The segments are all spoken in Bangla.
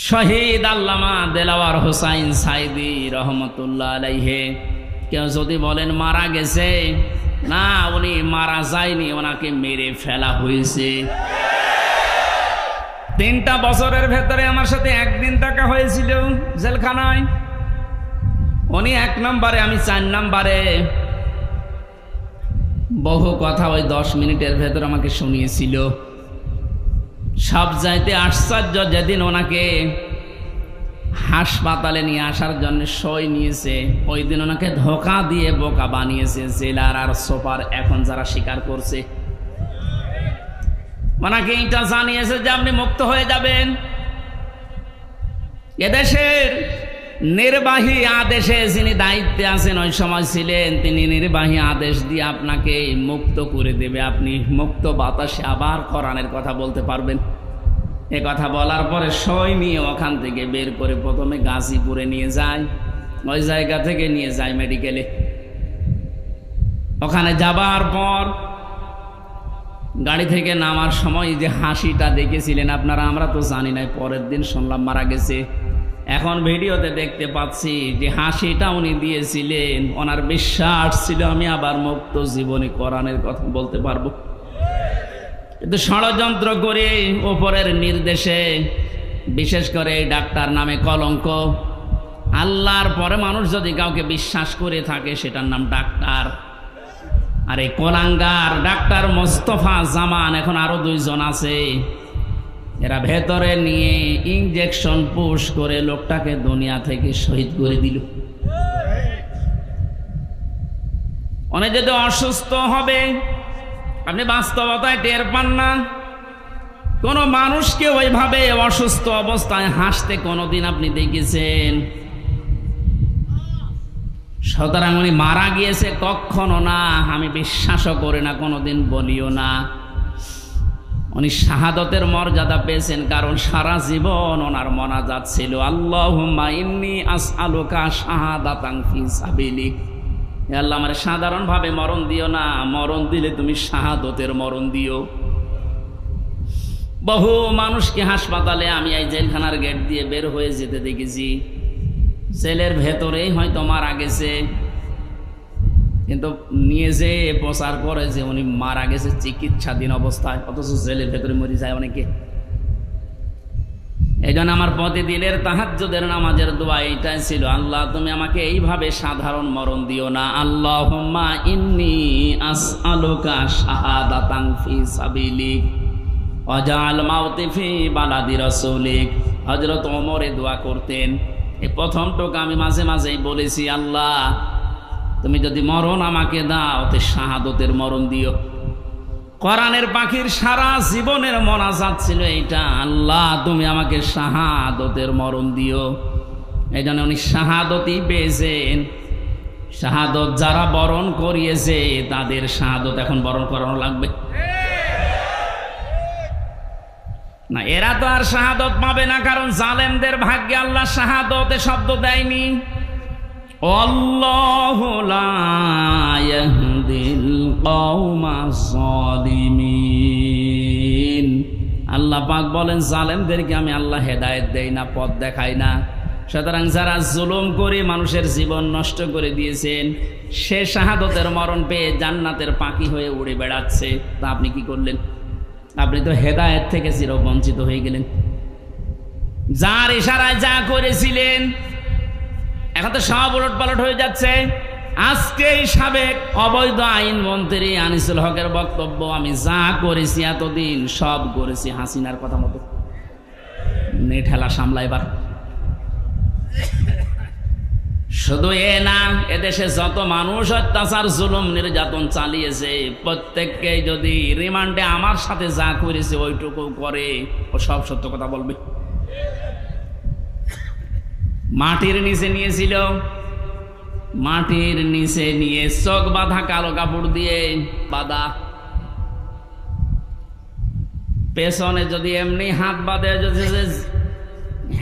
শহীদ আল্লামা দেলাওয়ার হোসাইন সাইদি রহমতুল্লাহ আলাইহে। কেউ যদি বলেন মারা গেছে, না, উনি মারা যায়নি, ওনাকে মেরে ফেলা হয়েছে। 3টা বছরের ভেতরে আমার সাথে একদিন দেখা হয়েছিল জেলখানায়। উনি 1 নম্বরে, আমি 4 নম্বরে। বহু কথা ওই 10 মিনিটের ভেতর আমাকে শুনিয়েছিল। সব চাইতে আশ্চর্য, যেদিন ওনাকে হাসপাতালে নিয়ে আসার জন্য সই নিয়েছে, ওই দিন ওনাকে ধোঁকা দিয়ে বোকা বানিয়েছে জেলার আর সোপার। এখন যারা স্বীকার করছে, ওনাকে এটা জানিয়েছে যে আপনি মুক্ত হয়ে যাবেন। এদেশের নির্বাহী আদেশে যিনি দায়িত্বে আছেন, ওই সময় ছিলেন, তিনি নির্বাহী আদেশ দিয়ে আপনাকে মুক্ত করে দেবে। আপনি মুক্ত বাতাসে আবার কোরআনের কথা বলতে পারবেন। এ কথা বলার পরে সই নিয়ে ওখান থেকে বের করে প্রথমে গাজীপুরে নিয়ে যায়, ওই জায়গা থেকে নিয়ে যায় মেডিকেলে। ওখানে যাবার পর গাড়ি থেকে নামার সময় যে হাসিটা দেখেছিলেন আপনারা, আমরা তো জানি না, পরের দিন শুনলাম মারা গেছে। এখন ভিডিওতে দেখতে পাচ্ছি যে হাসিটা উনি দিয়েছিলেন, ওনার বিশ্বাস ছিল আমি আবার মুক্ত জীবনে কোরআনের কথা বলতে পারবো। কিন্তু ষড়যন্ত্র করে ওপরের নির্দেশে, বিশেষ করে ডাক্তার নামে কলঙ্ক। আল্লাহর পরে মানুষ যদি কাউকে বিশ্বাস করে থাকে, সেটার নাম ডাক্তার। আর এই কোলাঙ্গার ডাক্তার মোস্তফা জামান, এখন আরো 2 জন আছে, এরা ভেতরে নিয়ে ইনজেকশন পুশ করে লোকটাকে দুনিয়া থেকে শহীদ করে দিল। অনেক যদি অসুস্থ হবে, আপনি বাস্তবতায় টের পান না। কোন মানুষকে ওইভাবে অসুস্থ অবস্থায় হাসতে কোনোদিন আপনি দেখেছেন? সুতরাং উনি মারা গিয়েছে কখনো না, আমি বিশ্বাসও করি না, কোনোদিন বলিও না। উনি শাহাদতের মর্যাদা পেয়েছেন, কারণ সারা জীবন ওনার মোনাজাত ছিল আল্লাহুম্মা ইন্নী আসআলুকা শাহাদাতান ফি সাবিলিক। হে আল্লাহ, আমার সাধারণভাবে মরণ দিও না, মরণ দিলে তুমি শাহাদতের মরণ দিও। বহু মানুষকে হাসপাতালে আমি এই জেলখানার গেট দিয়ে বের হয়ে যেতে দেখেছি, জেলের ভেতরেই হয়তো মারা গেছে, কিন্তু নিয়ে যে প্রচার করে যে উনি মারা গেছে চিকিৎসাধীন অবস্থায়, অথচ জেলের ভেতরে মরে যায় অনেকে। এই জন্য আমার প্রতিদিনের তাহাজ্জুদের নামাজের দোয়া এইটাই ছিল, আল্লাহ তুমি আমাকে এইভাবে সাধারণ মরণ দিও না। আল্লাহুম্মা ইন্নী আসআলুকা শাহাদাতান ফি সাবিলিক ওয়াজআল মাউতি ফি বালাদি রাসূলিক। হযরত ওমর এই দোয়া করতেন। এই প্রথম টোকা আমি মাঝে মাঝেই বলেছি, আল্লাহ তুমি যদি মরণ আমাকে দাও, তে শাহাদতের মরণ দিও। কোরআনের পাখির সারা জীবনের মোনাজাত ছিল এইটা, আল্লাহ তুমি আমাকে শাহাদতের মরণ দিও। এই জন্য উনি শাহাদতই পেয়েছেন। শাহাদত যারা বরণ করিয়েছে, তাদের শাহাদত এখন বরণ করানো লাগবে না। এরা তো আর শাহাদত পাবে না, কারণ জালেমদের ভাগ্যে আল্লাহ শাহাদতে শব্দ দেয়নি। আল্লাহু লা ইয়াহদিল কওমাজ জালিমিন। আল্লাহ পাক বলেন, জালেমদেরকে আমি আল্লাহ হেদায়েত দেই না, পথ দেখাই না। সুতরাং যারা জুলুম করে মানুষের জীবন নষ্ট করে দিয়েছেন, সে শাহাদতের মরণ পেয়ে জান্নাতের পাখি হয়ে উড়ে বেড়াচ্ছে, তা আপনি কি করলেন? আপনি তো হেদায়েত থেকে চিরবঞ্চিত হয়ে গেলেন। যার ইশারায় যা করেছিলেন, এখন তো সব উলটপালট হয়ে যাচ্ছে। আজকেই সাবেক অবৈধ আইন মন্ত্রী আনিসুল হকের বক্তব্য, আমি যা করেছি এতদিন সব করেছি হাসিনার কথা মতো। ঠেলা সামলা এবার। শুধু এ না, এদেশে যত মানুষ অত্যাচার জুলুম নির্যাতন চালিয়েছে, প্রত্যেককে যদি রিমান্ডে আমার সাথে যা করেছে ওইটুকু করে, ও সব সত্য কথা বলবে। মাটির নিচে নিয়েছিল, মাটির নিচে নিয়ে চোখ বাঁধা কালো কাপড় দিয়ে বাঁধা, পেছনে যদি এমনি হাত বাঁধে,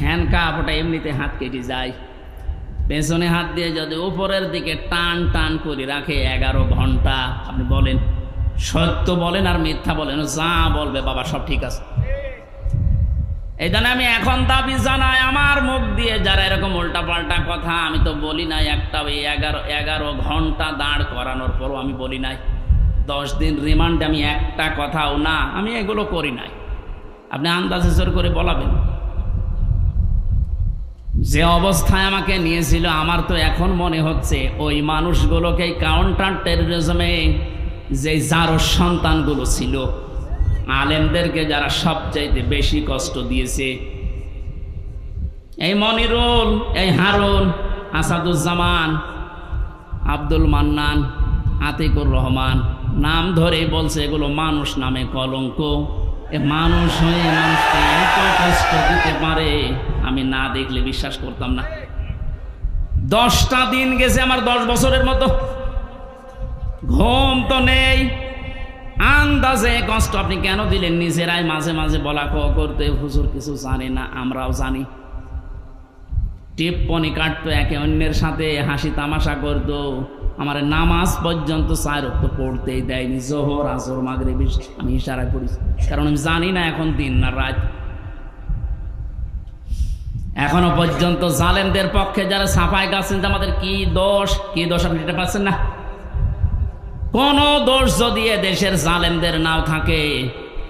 হ্যান্ডকাপ, ওটা এমনিতে হাত কেটে যায়। পেছনে হাত দিয়ে যদি উপরের দিকে টান টান করে রাখে 11 ঘন্টা, আপনি বলেন সত্য বলেন আর মিথ্যা বলেন, যা বলবে বাবা সব ঠিক আছে। এই জন্য আমি এখন দাবি জানাই, আমার মুখ দিয়ে যারা এরকম উল্টাপাল্টা কথা, আমি তো বলি নাই একটা ওই 11 ঘন্টা দাঁড় করানোর পরও আমি বলি নাই 10 দিন রিমান্ডে আমি একটা কথাও না, আমি এগুলো করি নাই। আপনি আন্দাজে জোর করে বলাবেন। যে অবস্থায় আমাকে নিয়েছিল, আমার তো এখন মনে হচ্ছে ওই মানুষগুলোকে কাউন্টার টেররিজমে যে যারো সন্তানগুলো ছিল, আলেমদেরকে যারা সবচাইতে বেশি কষ্ট দিয়েছে, এই মনিরুল, এই হারুন, আসাদুজ্জামান, আব্দুল মান্নান, আতিকুর রহমান, নাম ধরে বলছে এগুলো মানুষ নামে কলঙ্ক। এ মানুষ হয়ে মানুষকে এত কষ্ট দিতে পারে, আমি না দেখলে বিশ্বাস করতাম না। 10টা দিন গেছে আমার 10 বছরের মতো, ঘুম তো নেই, আন্দাজে কষ্ট। আপনি কেন দিলেন? নিজেরাই মাঝে মাঝে বলা করতে, হুজুর কিছু জানে না, আমরাও জানি। টিপ্পনি কাটতো, একে অন্যের সাথে হাসি তামাশা করতো। আমার নামাজ পর্যন্ত 4 ওয়াক্ত পড়তেই দেয়নি, জোহর, আসর, মাগরিব আমি ইশারায় পড়েছি, কারণ আমি জানি না এখন দিন না রাত। এখনো পর্যন্ত জালেমদের পক্ষে যারা সাফাই গাচ্ছেন, আমাদের কি দোষ আপনি এটা পাচ্ছেন না? কোন দোষ যদি দেশের জালেমদের নাও থাকে,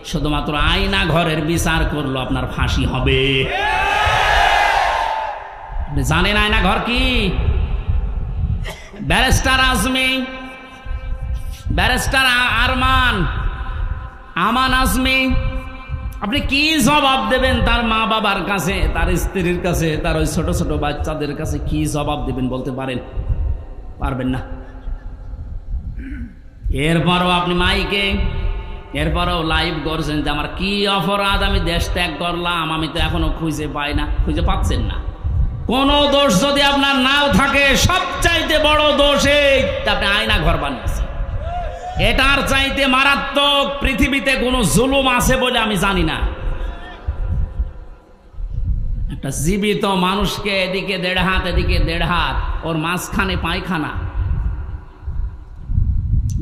শুধুমাত্র আয়না ঘরের বিচার করলো আপনার ফাঁসি হবে। জানেন আয়না ঘর কি? ব্যারিস্টার আজমি, ব্যারিস্টার আমান আজমি, আপনি কি জবাব দেবেন তার মা বাবার কাছে, তার স্ত্রীর কাছে, তার ওই ছোট ছোট বাচ্চাদের কাছে কি জবাব দেবেন বলতে পারেন? পারবেন না। এরপরও আপনি মাইকে, এরপরও লাইভ করছেন যে আমার কি অপরাধ, আমি দেশ ত্যাগ করলাম, আমি তো এখনো খুঁজে পাই না। খুঁজে পাচ্ছেন না। কোন দোষ যদি আপনার নাও থাকে, সবচাইতে বড় দোষ এই আপনি আয়না ঘর বানিয়েছেন। এটার চাইতে মারাত্মক পৃথিবীতে কোনো জুলুম আছে বলে আমি জানি না। একটা জীবিত মানুষকে এদিকে 1.5 হাত, এদিকে 1.5 হাত, ওর মাঝখানে পায়খানা।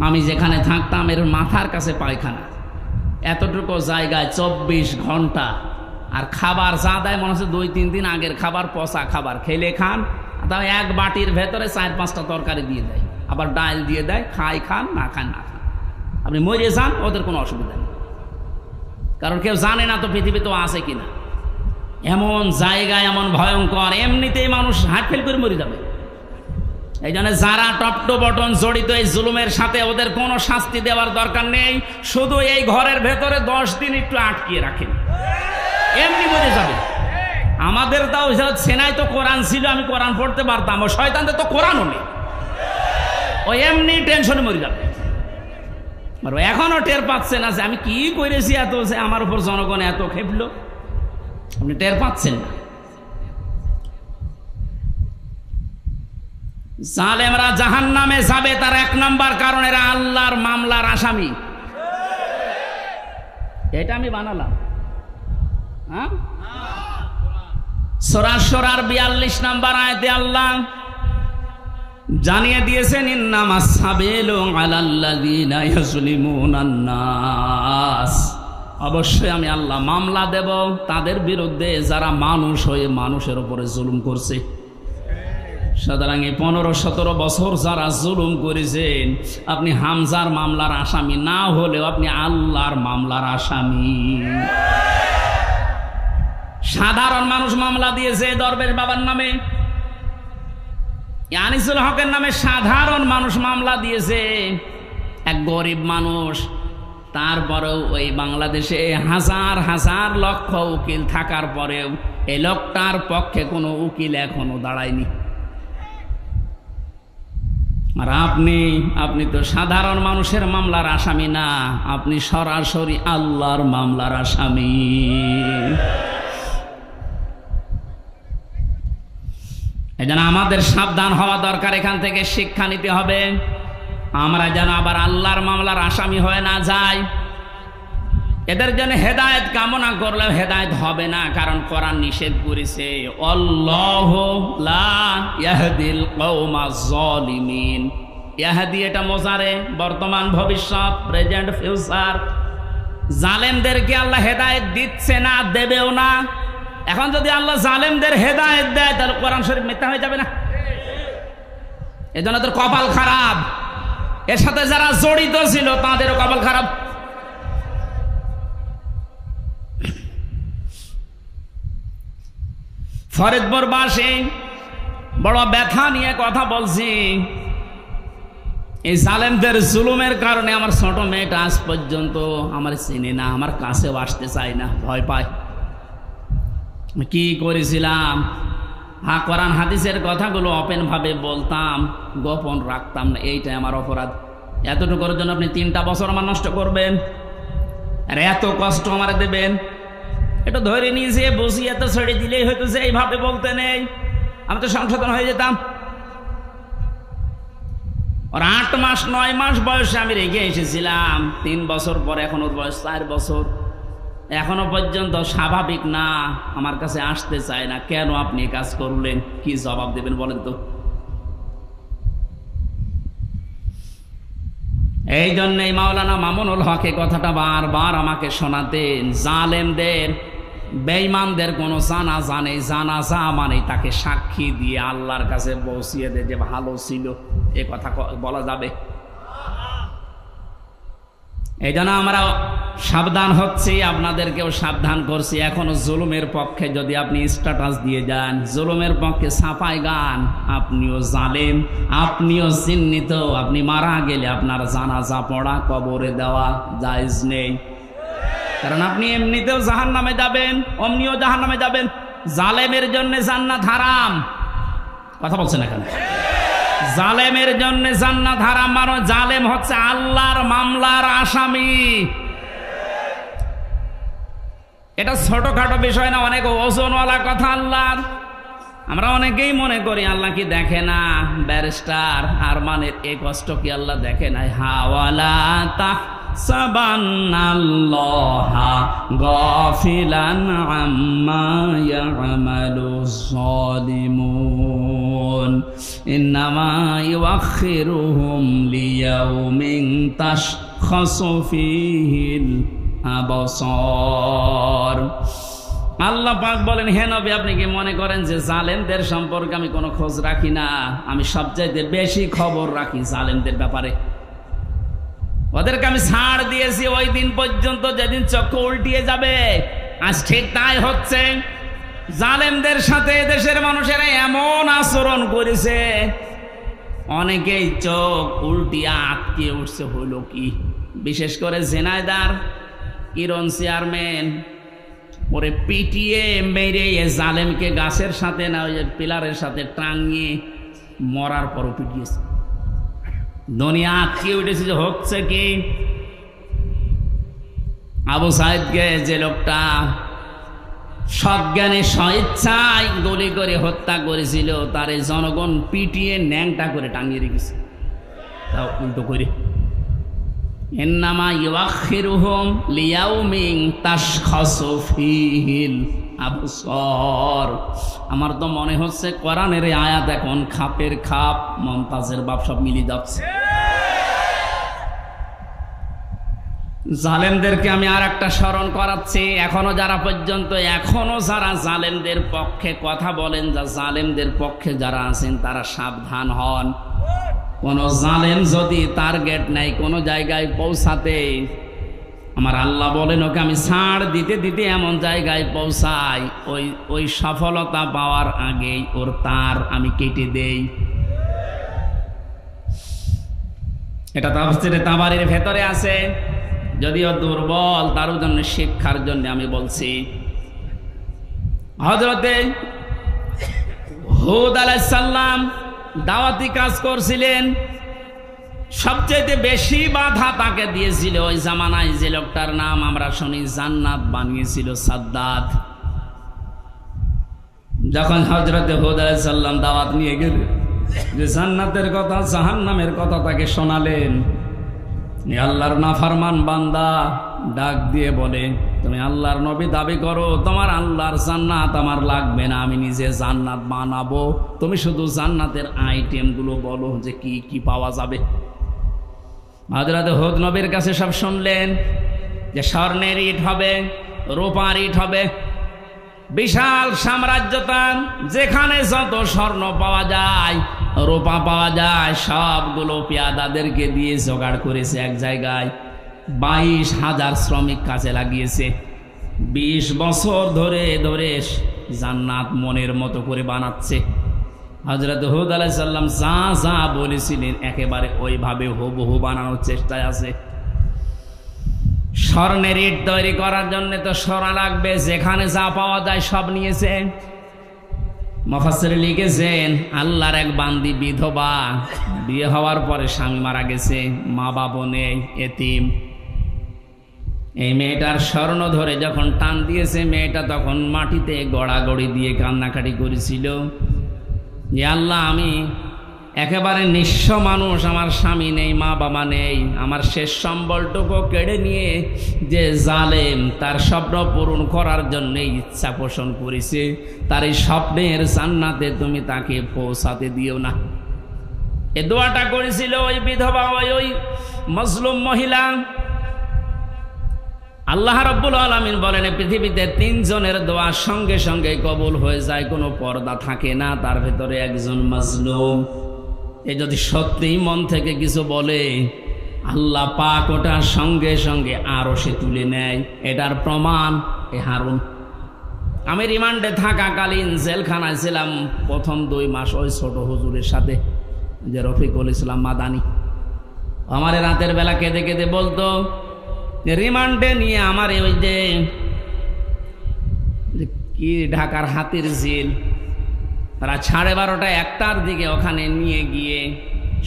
আমি যেখানে থাকতাম এর মাথার কাছে পায়খানা, এতটুকু জায়গায় 24 ঘন্টা। আর খাবার যা দেয় মনে হচ্ছে 2-3 দিন আগের খাবার, পচা খাবার। খেলে খান, তাও এক বাটির ভেতরে 4-5টা তরকারি দিয়ে দেয়, আবার ডাল দিয়ে দেয়, খান না খান না খান, আপনি মরে যান, ওদের কোনো অসুবিধা নেই। কারণ কেউ জানে না তো পৃথিবী তো আছে কিনা। এমন জায়গায় এমন ভয়ঙ্কর, এমনিতেই মানুষ হার্ট ফেল করে মরে যাবে। এই জন্য যারা টপ টু বটন জড়িত এই জুলুমের সাথে, ওদের কোনো শাস্তি দেওয়ার দরকার নেই। শুধু এই ঘরের ভেতরে 10 দিন একটু আটকিয়ে রাখেন, এমনি মরে যাবে। আমাদের তাও সেনায় তো কোরআন ছিল, আমি কোরআন পড়তে পারতাম। ও শয়তানদের তো কোরআনও নেই, ও এমনি টেনশনে মরে যাবে। এখনো টের পাচ্ছেন না যে আমি কি করেছি, এত আমার উপর জনগণ এত খেপলো, আপনি টের পাচ্ছেন না। জালেমরা জাহান্নামে যাবে, তার 1 নাম্বার কারণ এরা আল্লাহর মামলার আসামি। এটা আমি বানালাম। সূরা শুরার 42 নাম্বার আয়াতে আল্লাহ জানিয়ে দিয়েছেন, ইন্নামাস সাবিলু আলাল্লাযিনা ইয়াজলিমুনান নাস। অবশ্যই আমি আল্লাহ মামলা দেব তাদের বিরুদ্ধে যারা মানুষ হয়ে মানুষের উপরে জুলুম করছে। সুতরাং এই 15-17 বছর যারা জুলুম করেছেন, আপনি হামজার মামলার আসামি না হলেও আপনি আল্লাহর মামলার আসামি। সাধারণ মানুষ মামলা দিয়েছে দরবেশ বাবার নামে, আনিসুল হকের নামে সাধারণ মানুষ মামলা দিয়েছে, এক গরিব মানুষ। তারপরেও ওই বাংলাদেশে হাজার হাজার লক্ষ উকিল থাকার পরেও এই লোকটার পক্ষে কোনো উকিল এখনো দাঁড়ায়নি। আর আপনি তো সাধারণ মানুষের মামলার আসামি না, আপনি সরাসরি আল্লাহর মামলার আসামি। এই জন্য আমাদের সাবধান হওয়া দরকার, এখান থেকে শিক্ষা নিতে হবে। আমরা যেন আবার আল্লাহর মামলার আসামি হয়ে না যাই। এদের জন্য হেদায়েত কামনা করলেও হেদায়েত হবে না, কারণ কোরআন নিষেধ করেছে, আল্লাহু লা ইয়াহদিল কওমাজ জালিমিন। ইয়াহদি এটা মোজারে, বর্তমান ভবিষ্যৎ, প্রেজেন্ট ফিউচার। জালেমদেরকে আল্লাহ হেদায়েত দিচ্ছে না, দেবেও না। এখন যদি আল্লাহ জালেমদের হেদায়েত দেয় তাহলে কোরআন শরীফ মিথ্যা হয়ে যাবে না? এজন্য তোর কপাল খারাপ, এর সাথে যারা জড়িত ছিল তাদেরও কপাল খারাপ। ফরিদপুরবাসী বড় ব্যথা নিয়ে কথা বলছি। এই জালেমদের জুলুমের কারণে আমার ছোট মেয়েটা আজ পর্যন্ত আমার চিনে না, আমার কাছেও আসতে চায় না, ভয় পায়। কি করেছিলাম? কোরআন হাদিসের কথাগুলো ওপেন ভাবে বলতাম, গোপন রাখতাম না, এইটাই আমার অপরাধ। এতটুকুর জন্য আপনি 3টা বছর আমার নষ্ট করবেন আর এত কষ্ট আমার দেবেন? এটা ধরে নিয়েছে বসিয়ে তো ছেড়ে দিলেই হয়তো যে এইভাবে বলতে নেই, আমি তো সংশোধন হয়ে যেতাম। ওর 8 মাস 9 মাস বয়সে আমি রেখে এসেছিলাম, 3 বছর পরে এখন ওর বয়স 4 বছর, এখনো পর্যন্ত স্বাভাবিক না, আমার কাছে আসতে চায় না। কেন আপনি কাজ করলেন? কি জবাব দেবেন বলেন তো? এই জন্যই মাওলানা মামুনুল হক এই কথাটা বারবার আমাকে শোনাতেন, জালেমদের বেঈমানদের কোনো জানাজা নেই, জানাজা মানে তাকে সাক্ষী দিয়ে আল্লাহর কাছে পৌঁছিয়ে দে যে ভালো ছিল, এ কথা বলা যাবে? এই জন্য আমরা সাবধান হচ্ছি, আপনাদেরকেও সাবধান করছি। এখনো জুলুমের পক্ষে যদি আপনি স্ট্যাটাস দিয়ে যান, জুলুমের পক্ষে ছাপাই গান, আপনিও জালেম, আপনিও চিহ্নিত। আপনি মারা গেলে আপনার জানাজা পড়া, কবরে দেওয়া জায়েজ নেই, কারণ আপনি এমনিতেও জাহান্নামে যাবেন, অমনিও জাহান্নামে যাবেন। জালেমের জন্য জান্নাত হারাম। কথা বলছেন এখানে? জালেমের জন্য জান্নাত হারাম, মানে জালেম হচ্ছে আল্লাহর মামলার আসামি। এটা ছোটখাটো বিষয় না, অনেক ওজনওয়ালা কথা আল্লাহর। আমরা অনেকেই মনে করি আল্লাহ কি দেখে না। ব্যারিস্টার আরমানের এই কষ্ট কি আল্লাহ দেখে নাই? হাওয়ালা তাহসাবান্নাল্লাহা গাফিলান আম্মা ইয়ামালুজ যালিমুন ইন্নামা ইউআখিরুহুম লিয়াউমিন তাশখাসু ফীহিল আবসার। আল্লাহ পাক বলেন, হে নবী, আপনি কি মনে করেন যে জালেমদের সম্পর্কে আমি কোনো খোঁজ রাখি না? আমি সবচাইতে বেশি খবর রাখি জালেমদের ব্যাপারে। ওদেরকে আমি ছাড় দিয়েছি ওই দিন পর্যন্ত যেদিন চক্ষু উল্টিয়ে যাবে। আজ ঠিক তাই হচ্ছে। জালেমদের সাথে দেশের মানুষেরা এমন আচরণ করেছে, অনেকেই চোখ উল্টিয়ে আটকে উঠছে। হলো কি? বিশেষ করে ঝিনাইদহ কিরণ চেয়ারম্যান, ওরে পিটিয়ে মেরে জালেমকে গাছের সাথে না ওই পিলারের সাথে টাঙিয়ে মরার পরও পিটিয়েছে। দুনিয়া আটকে উঠেছে। যে হচ্ছে কি? আবু সাইদকে যে লোকটা সজ্ঞানে স্বেচ্ছায় গুলি করে হত্যা করেছিল, তার জনগণ পিটিয়ে ন্যাংটা করে টাঙিয়ে রেখেছে, তাও উল্টো করে। ইন্নামা ইউআখিরুহুম লিয়াউমিন তাশখাসু ফীহিল আবসার। আমার তো মনে হচ্ছে কোরআনের এই আয়াত এখন খাপের খাপ, মমতাজের বাপ সব মিলে যাচ্ছে। জালেমদেরকে আমি আর একটা স্মরণ করাচ্ছি। এখনো যারা জালেমদের পক্ষে কথা বলেন, যা জালেমদের পক্ষে যারা আছেন, তারা সাবধান হন। কোন জালেম যদি টার্গেট নাই কোনো জায়গায় পৌঁছাতে, আমার আল্লাহ বলেন ওকে আমি ছাড় দিতে দিতে এমন জায়গায় পৌঁছাই, ওই সফলতা পাওয়ার আগেই ওর তার আমি কেটে দেই। এটা তাফসীরে তাবারীর ভেতরে আছে, যদিও দুর্বল, তার জন্য শিক্ষার জন্য আমি বলছি। হযরতে হুদ আলাইহিস সালাম দাওয়াতি কাজ করছিলেন, সবচেয়ে বেশি বাধা তাকে দিয়েছিল ওই জামানায় যে লোকটার নাম আমরা শুনি জান্নাত বানিয়েছিল, সাদ্দাত। যখন হযরতে হুদ আলাইহিস সালাম দাওয়াত নিয়ে গেলেন, যে জান্নাতের কথা জাহান্নামের কথা তাকে শোনালেন, আল্লাহর নাফরমান বান্দা ডাক দিয়ে বলে, তুমি আল্লাহর নবী দাবি করো, তোমার আল্লাহর জান্নাত আমার লাগবে না, আমি নিজে জান্নাত বানাবো, তুমি শুধু জান্নাতের আইটেমগুলো বলো যে কি কি পাওয়া যাবে। হযরত হুদ নবীর কাছে সব শুনলেন, যে স্বর্ণের ইট হবে, রূপার ইট হবে, বিশাল সাম্রাজ্য তার, যেখানে যত স্বর্ণ পাওয়া যায়, রূপা পাওয়া যায়, সবগুলো পেয়াদাদেরকে দিয়ে জোগাড় করেছে এক জায়গায়। 22,000 শ্রমিক কাজে লাগিয়েছে। 20 বছর ধরে ধরে জান্নাত মনের মতো করে বানাচ্ছে। হযরত হুদ আলাইহিস সালাম যা যা বলেছিলেন একেবারে ওইভাবে হুবহু বানানোর চেষ্টায় আছে। স্বর্ণের ইট তৈরি করার জন্য তো সোনা লাগবে, যেখানে যা পাওয়া যায় সব নিয়েছে। মুফাসসির লিখেছেন আল্লাহর এক বান্দি বিধবা, বিয়ে হওয়ার পরে স্বামী মারা গেছে, মা বাবা নেই, এতিম। এই মেয়েটার স্বর্ণ ধরে যখন টান দিয়েছে, মেয়েটা তখন মাটিতে গড়াগড়ি দিয়ে কান্নাকাটি করেছিল যে আল্লাহ, আমি একেবারে নিঃস্ব মানুষ, আমার স্বামী নেই, মা বাবা নেই, আমার শেষ সম্বলটুকু কেড়ে নিয়ে যে জালেম তার স্বপ্ন পূরণ করার জন্য ইচ্ছা পোষণ করেছে, তার এই স্বপ্নের জান্নাতে তুমি তাকে পৌঁছাতে দিও না। এ দোয়াটা করেছিল ওই বিধবা, ওই মজলুম মহিলা। আল্লাহ রাব্বুল আলামিন বলেন পৃথিবীতে 3 জনের দোয়া সঙ্গে সঙ্গে কবুল হয়ে যায়, কোনো পর্দা থাকে না, তার ভেতরে একজন মাজলুম। এ যদি সত্যিই মন থেকে কিছু বলে, আল্লাহ পাক ওটা সঙ্গে সঙ্গে আরশে তুলে নেয়। এটার প্রমাণ এ হারুন। আমি রিমান্ডে থাকাকালীন জেলখানায় ছিলাম প্রথম 2 মাস ওই ছোট হুজুরের সাথে, যে রফিকুল ইসলাম মাদানি। আমার রাতের বেলা কেঁদে কেঁদে বলতো রিমান্ডে নিয়ে আমার ওই যে কি ঢাকার হাতির ঝিল, রাত 12:30টা 1টার দিকে ওখানে নিয়ে গিয়ে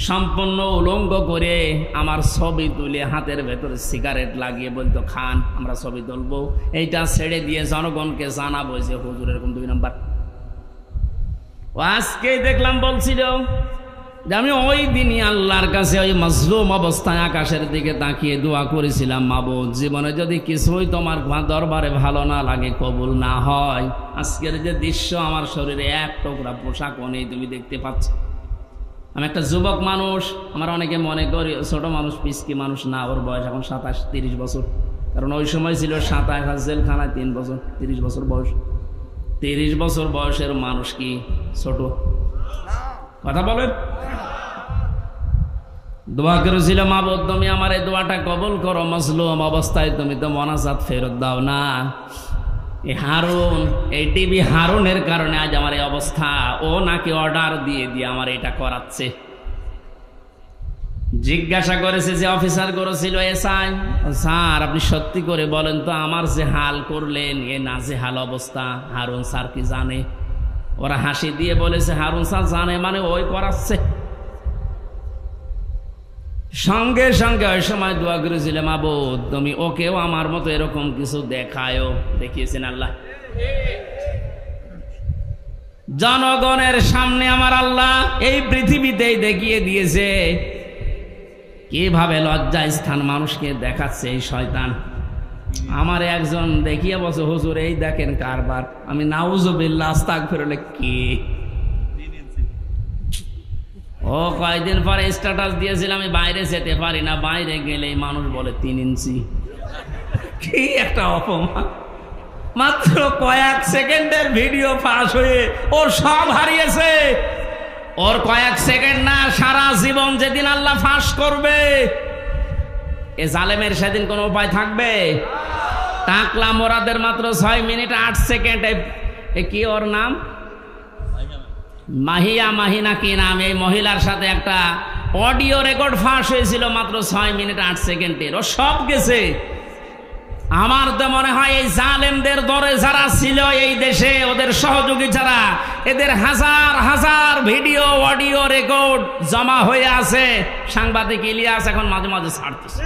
সম্পূর্ণ উলঙ্গ করে আমার ছবি তুলে হাতের ভেতরে সিগারেট লাগিয়ে বলতো খান, আমরা ছবি তুলবো, এইটা ছেড়ে দিয়ে জনগণকে জানাবো যে হুজুর এরকম 2 নাম্বার। আজকেই দেখলাম বলছিল যে আমি ওই দিনই আল্লাহর কাছে ওই মাজলুম অবস্থায় আকাশের দিকে তাকিয়ে দোয়া করেছিলাম, মাবুদ, জীবনে যদি কিছুই তোমার দরবারে ভালো না লাগে, কবুল না হয়, আজকের যে দৃশ্য, আমার শরীরে এক টুকরা পোশাকও নেই, তুমি দেখতে পাচ্ছ। আমি একটা যুবক মানুষ, আমার অনেকে মনে করি ছোট মানুষ, পিসকি মানুষ না, ওর বয়স এখন 27-30 বছর, কারণ ওই সময় ছিল 27 জেলখানায় 3 বছর, 30 বছর বয়স। 30 বছর বয়সের মানুষ কি ছোট? কথা বলেন। দোয়া করেছিল, মাবুদ তুমি আমার এই দোয়াটা কবুল করো, মাজলুম অবস্থায় তুমি তো মোনাজাত ফেরত দাও না। এই হারুন, এই টিভি হারুনের কারণে আজ আমার এই অবস্থা। ও নাকি অর্ডার দিয়ে দিয়ে আমার এটা করাচ্ছে। জিজ্ঞাসা করেছে যে অফিসার করেছিল, এসআই স্যার আপনি সত্যি করে বলেন তো, আমার যে হাল করলেন, এ নাজেহাল অবস্থা, হারুন স্যার কি জানে? ওরা হাসি দিয়ে বলেছে হারুন স্যার জানে মানে ওই করাচ্ছে। সঙ্গে সঙ্গে ওই সময় দোয়া করেছিল, মাবুদ তুমি ওকেও আমার মতো এরকম কিছু দেখায়ও। দেখিয়েছেন আল্লাহ জনগণের সামনে, আমার আল্লাহ এই পৃথিবীতেই দেখিয়ে দিয়েছে কিভাবে লজ্জা স্থান মানুষকে দেখাচ্ছে এই শয়তান। আমার একজন দেখিয়ে বলছে, হুজুর এই দেখেন কারবার। আমি নাউজুবিল্লাহ আস্তাগফিরুল্লাহ, কি ও কয়েকদিন পরে স্ট্যাটাস দিয়েছিল আমি বাইরে যেতে পারি না, বাইরে গেলেই মানুষ বলে 3 ইঞ্চি। কি একটা অপমান! মাত্র কয়েক সেকেন্ডের ভিডিও ফাঁস হয়ে ও সব হারিয়েছে। ওর কয়েক সেকেন্ড না, সারা জীবন যেদিন আল্লাহ ফাঁস করবে, এ জালেমের সেদিন কোনো উপায় থাকবে? টাকলা মোরাদের মাত্র 6 মিনিট 8 সেকেন্ড। কি ওর নাম? মাহিয়া, মাহিনা কি নাম, এই মহিলার সাথে একটা অডিও রেকর্ড ফাঁস হয়েছিল মাত্র 6 মিনিট 8 সেকেন্ডের। ও সব গেছে। আমার তো মনে হয় এই জালেমদের দরে যারা ছিল এই দেশে, ওদের সহযোগী যারা, এদের হাজার হাজার ভিডিও অডিও রেকর্ড জমা হয়ে আছে। সাংবাদিক ইলিয়াস এখন মাঝে মাঝে ছাড়তেছে।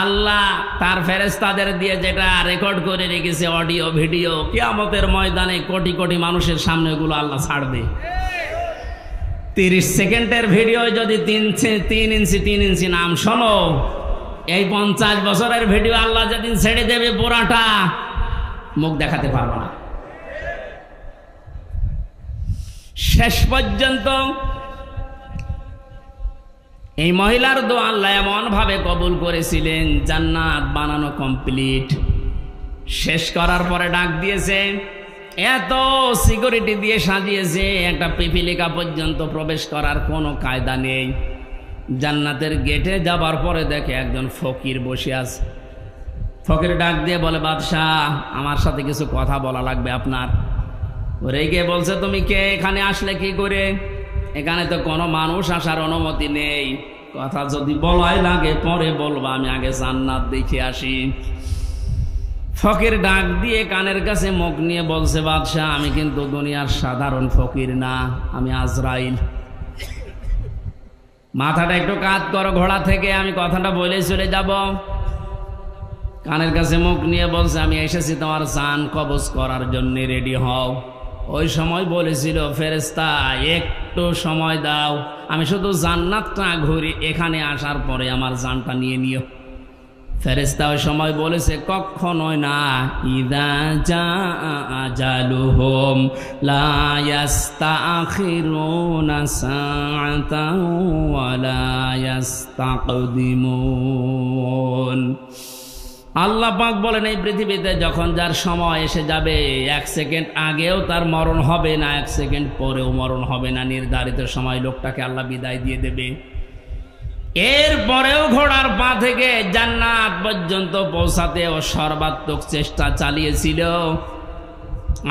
আল্লাহ তার ফেরেশতাদের দিয়ে যেটা রেকর্ড করে রেখেছে অডিও ভিডিও, কিয়ামতের ময়দানে কোটি কোটি মানুষের সামনে ওগুলো আল্লাহ ছাড়বে। 30 সেকেন্ডের ভিডিও যদি 3 ইঞ্চি নাম শোনো, এই 50 বছরের ভিডিও আল্লাহ যেদিন ছেড়ে দেবে পুরাটা, মুখ দেখাতে পারবো না। শেষ পর্যন্ত এই মহিলার দোয়া আল্লাহ এমন ভাবে কবুল করেছিলেন, জান্নাত বানানো কমপ্লিট শেষ করার পরে ডাক দিয়েছে, এত সিকিউরিটি দিয়ে সাজিয়েছে, একটা পিপিলিকা পর্যন্ত প্রবেশ করার কোনো কায়দা নেই। জান্নাতের গেটে যাবার পরে দেখে একজন ফকির বসে আছে। ফকির ডাক দিয়ে বলে, বাদশাহ আমার সাথে কিছু কথা বলা লাগবে আপনার। রেগে বলছে, তুমি কে, এখানে আসলে কি করে? এখানে তো কোনো মানুষ আসার অনুমতি নেই, কথা যদি বলাই লাগে পরে বলবা, আমি আগে জান্নাত দেখে আসি। ফকির ডাক দিয়ে কানের কাছে মুখ নিয়ে বলছে, বাদশাহ আমি কিন্তু দুনিয়ার সাধারণ ফকির না, আমি আজরাইল। মাথাটা একটু কাত করো ঘোড়া থেকে, আমি কথাটা বলে চলে যাব। কানের কাছে মুখ নিয়ে বলছে, আমি এসেছি তোমার জান কবজ করার জন্য, রেডি হও। ওই সময় বলেছিল, ফেরেশতা একটু সময় দাও, আমি শুধু জান্নাতটা ঘুরি, এখানে আসার পরে আমার জানটা নিয়ে নিও। ফেরেশতা ওই সময় বলেছে, কখনোই না। ইযা জাআ আজালুহুম লা ইস্তাখিরুনা সাআতান ওয়া লা ইস্তাকদিমুন। আল্লাহ পাক বলেন, এই পৃথিবীতে যখন যার সময় এসে যাবে, 1 সেকেন্ড আগেও তার মরণ হবে না, 1 সেকেন্ড পরেও মরণ হবে না। নির্ধারিত সময় লোকটাকে আল্লাহ বিদায় দিয়ে দেবে। এরপরেও ঘোড়ার পা থেকে জান্নাত পর্যন্ত পৌঁছাতে ও সর্বাত্মক চেষ্টা চালিয়েছিল।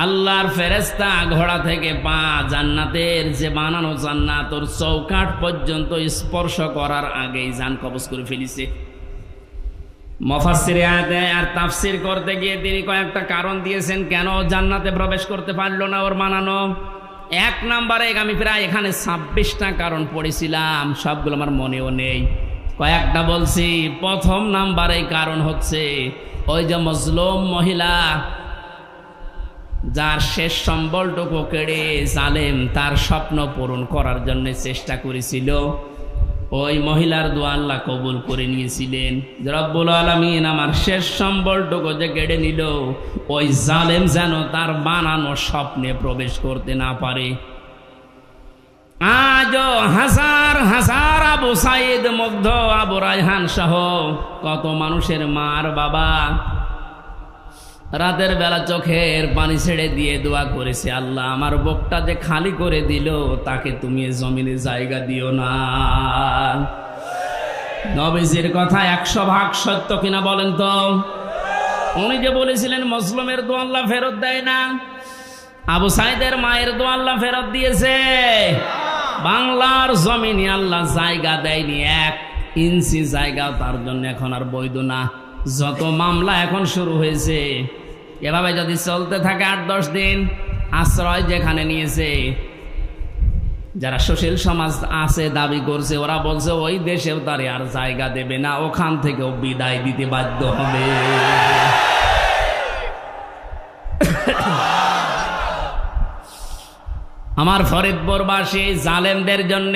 আল্লাহর ফেরেশতা ঘোড়া থেকে পা জান্নাতের যে বানানো জান্নাত ওর চৌকাঠ পর্যন্ত স্পর্শ করার আগেই জান কবজ করে ফেলেছে। মুফাসসিরে আয়াতে আর তাফসীর করতে গিয়ে তিনি কয়েকটা কারণ দিয়েছেন কেন জান্নাতে প্রবেশ করতে পারলো না ওর বানানো। 1 নম্বরে আমি প্রায় এখানে 26টা কারণ পড়েছিলাম, সবগুলো আমার মনেও নেই, কয়েকটা বলছি। প্রথম নাম্বারে কারণ হচ্ছে ওই যে মজলুম মহিলা, যার শেষ সম্বলটুকু কেড়ে জালেম তার স্বপ্ন পূরণ করার জন্য চেষ্টা করেছিল, ওই মহিলার দোয়া আল্লাহ কবুল করে নিয়েছিলেন। রব্বুল আলামিন আমার শেষ সম্বলটুকু যে কেড়ে নিল, ওই জালেম যেন তার বানানো স্বপ্নে প্রবেশ করতে না পারে। আজও হাজার হাজার আবু সাইদ মুগ্ধ, আবু রায়হান সহ কত মানুষের মার বাবা রাতের বেলা চোখের পানি ছেড়ে দিয়ে দোয়া করেছে, আল্লাহ আমার বুকটা যে খালি করে দিল, তাকে তুমি জমিনে জায়গা দিও না। নবীজির কথা 100% সত্য কিনা বলেন তো? উনি যে বলেছিলেন মজলুমের দোয়া আল্লাহ ফেরত দেয় না, আবু সাইদের মায়ের দোয়া আল্লাহ ফেরত দিয়েছে। বাংলার জমিনে আল্লাহ জায়গা দেয়নি, 1 ইঞ্চি জায়গা তার জন্য এখন আর বৈধ না। যত মামলা এখন শুরু হয়েছে, এভাবে যদি চলতে থাকে 8-10 দিন, আশ্রয় যেখানে নিয়েছে, যারা সুশীল সমাজ আছে দাবি করছে, ওরা বলছে ওই দেশেও তার আর জায়গা দেবে না, ওখান থেকেও বিদায় দিতে বাধ্য হবে। আমার ফরিদপুরবাসী জালেমদের জন্য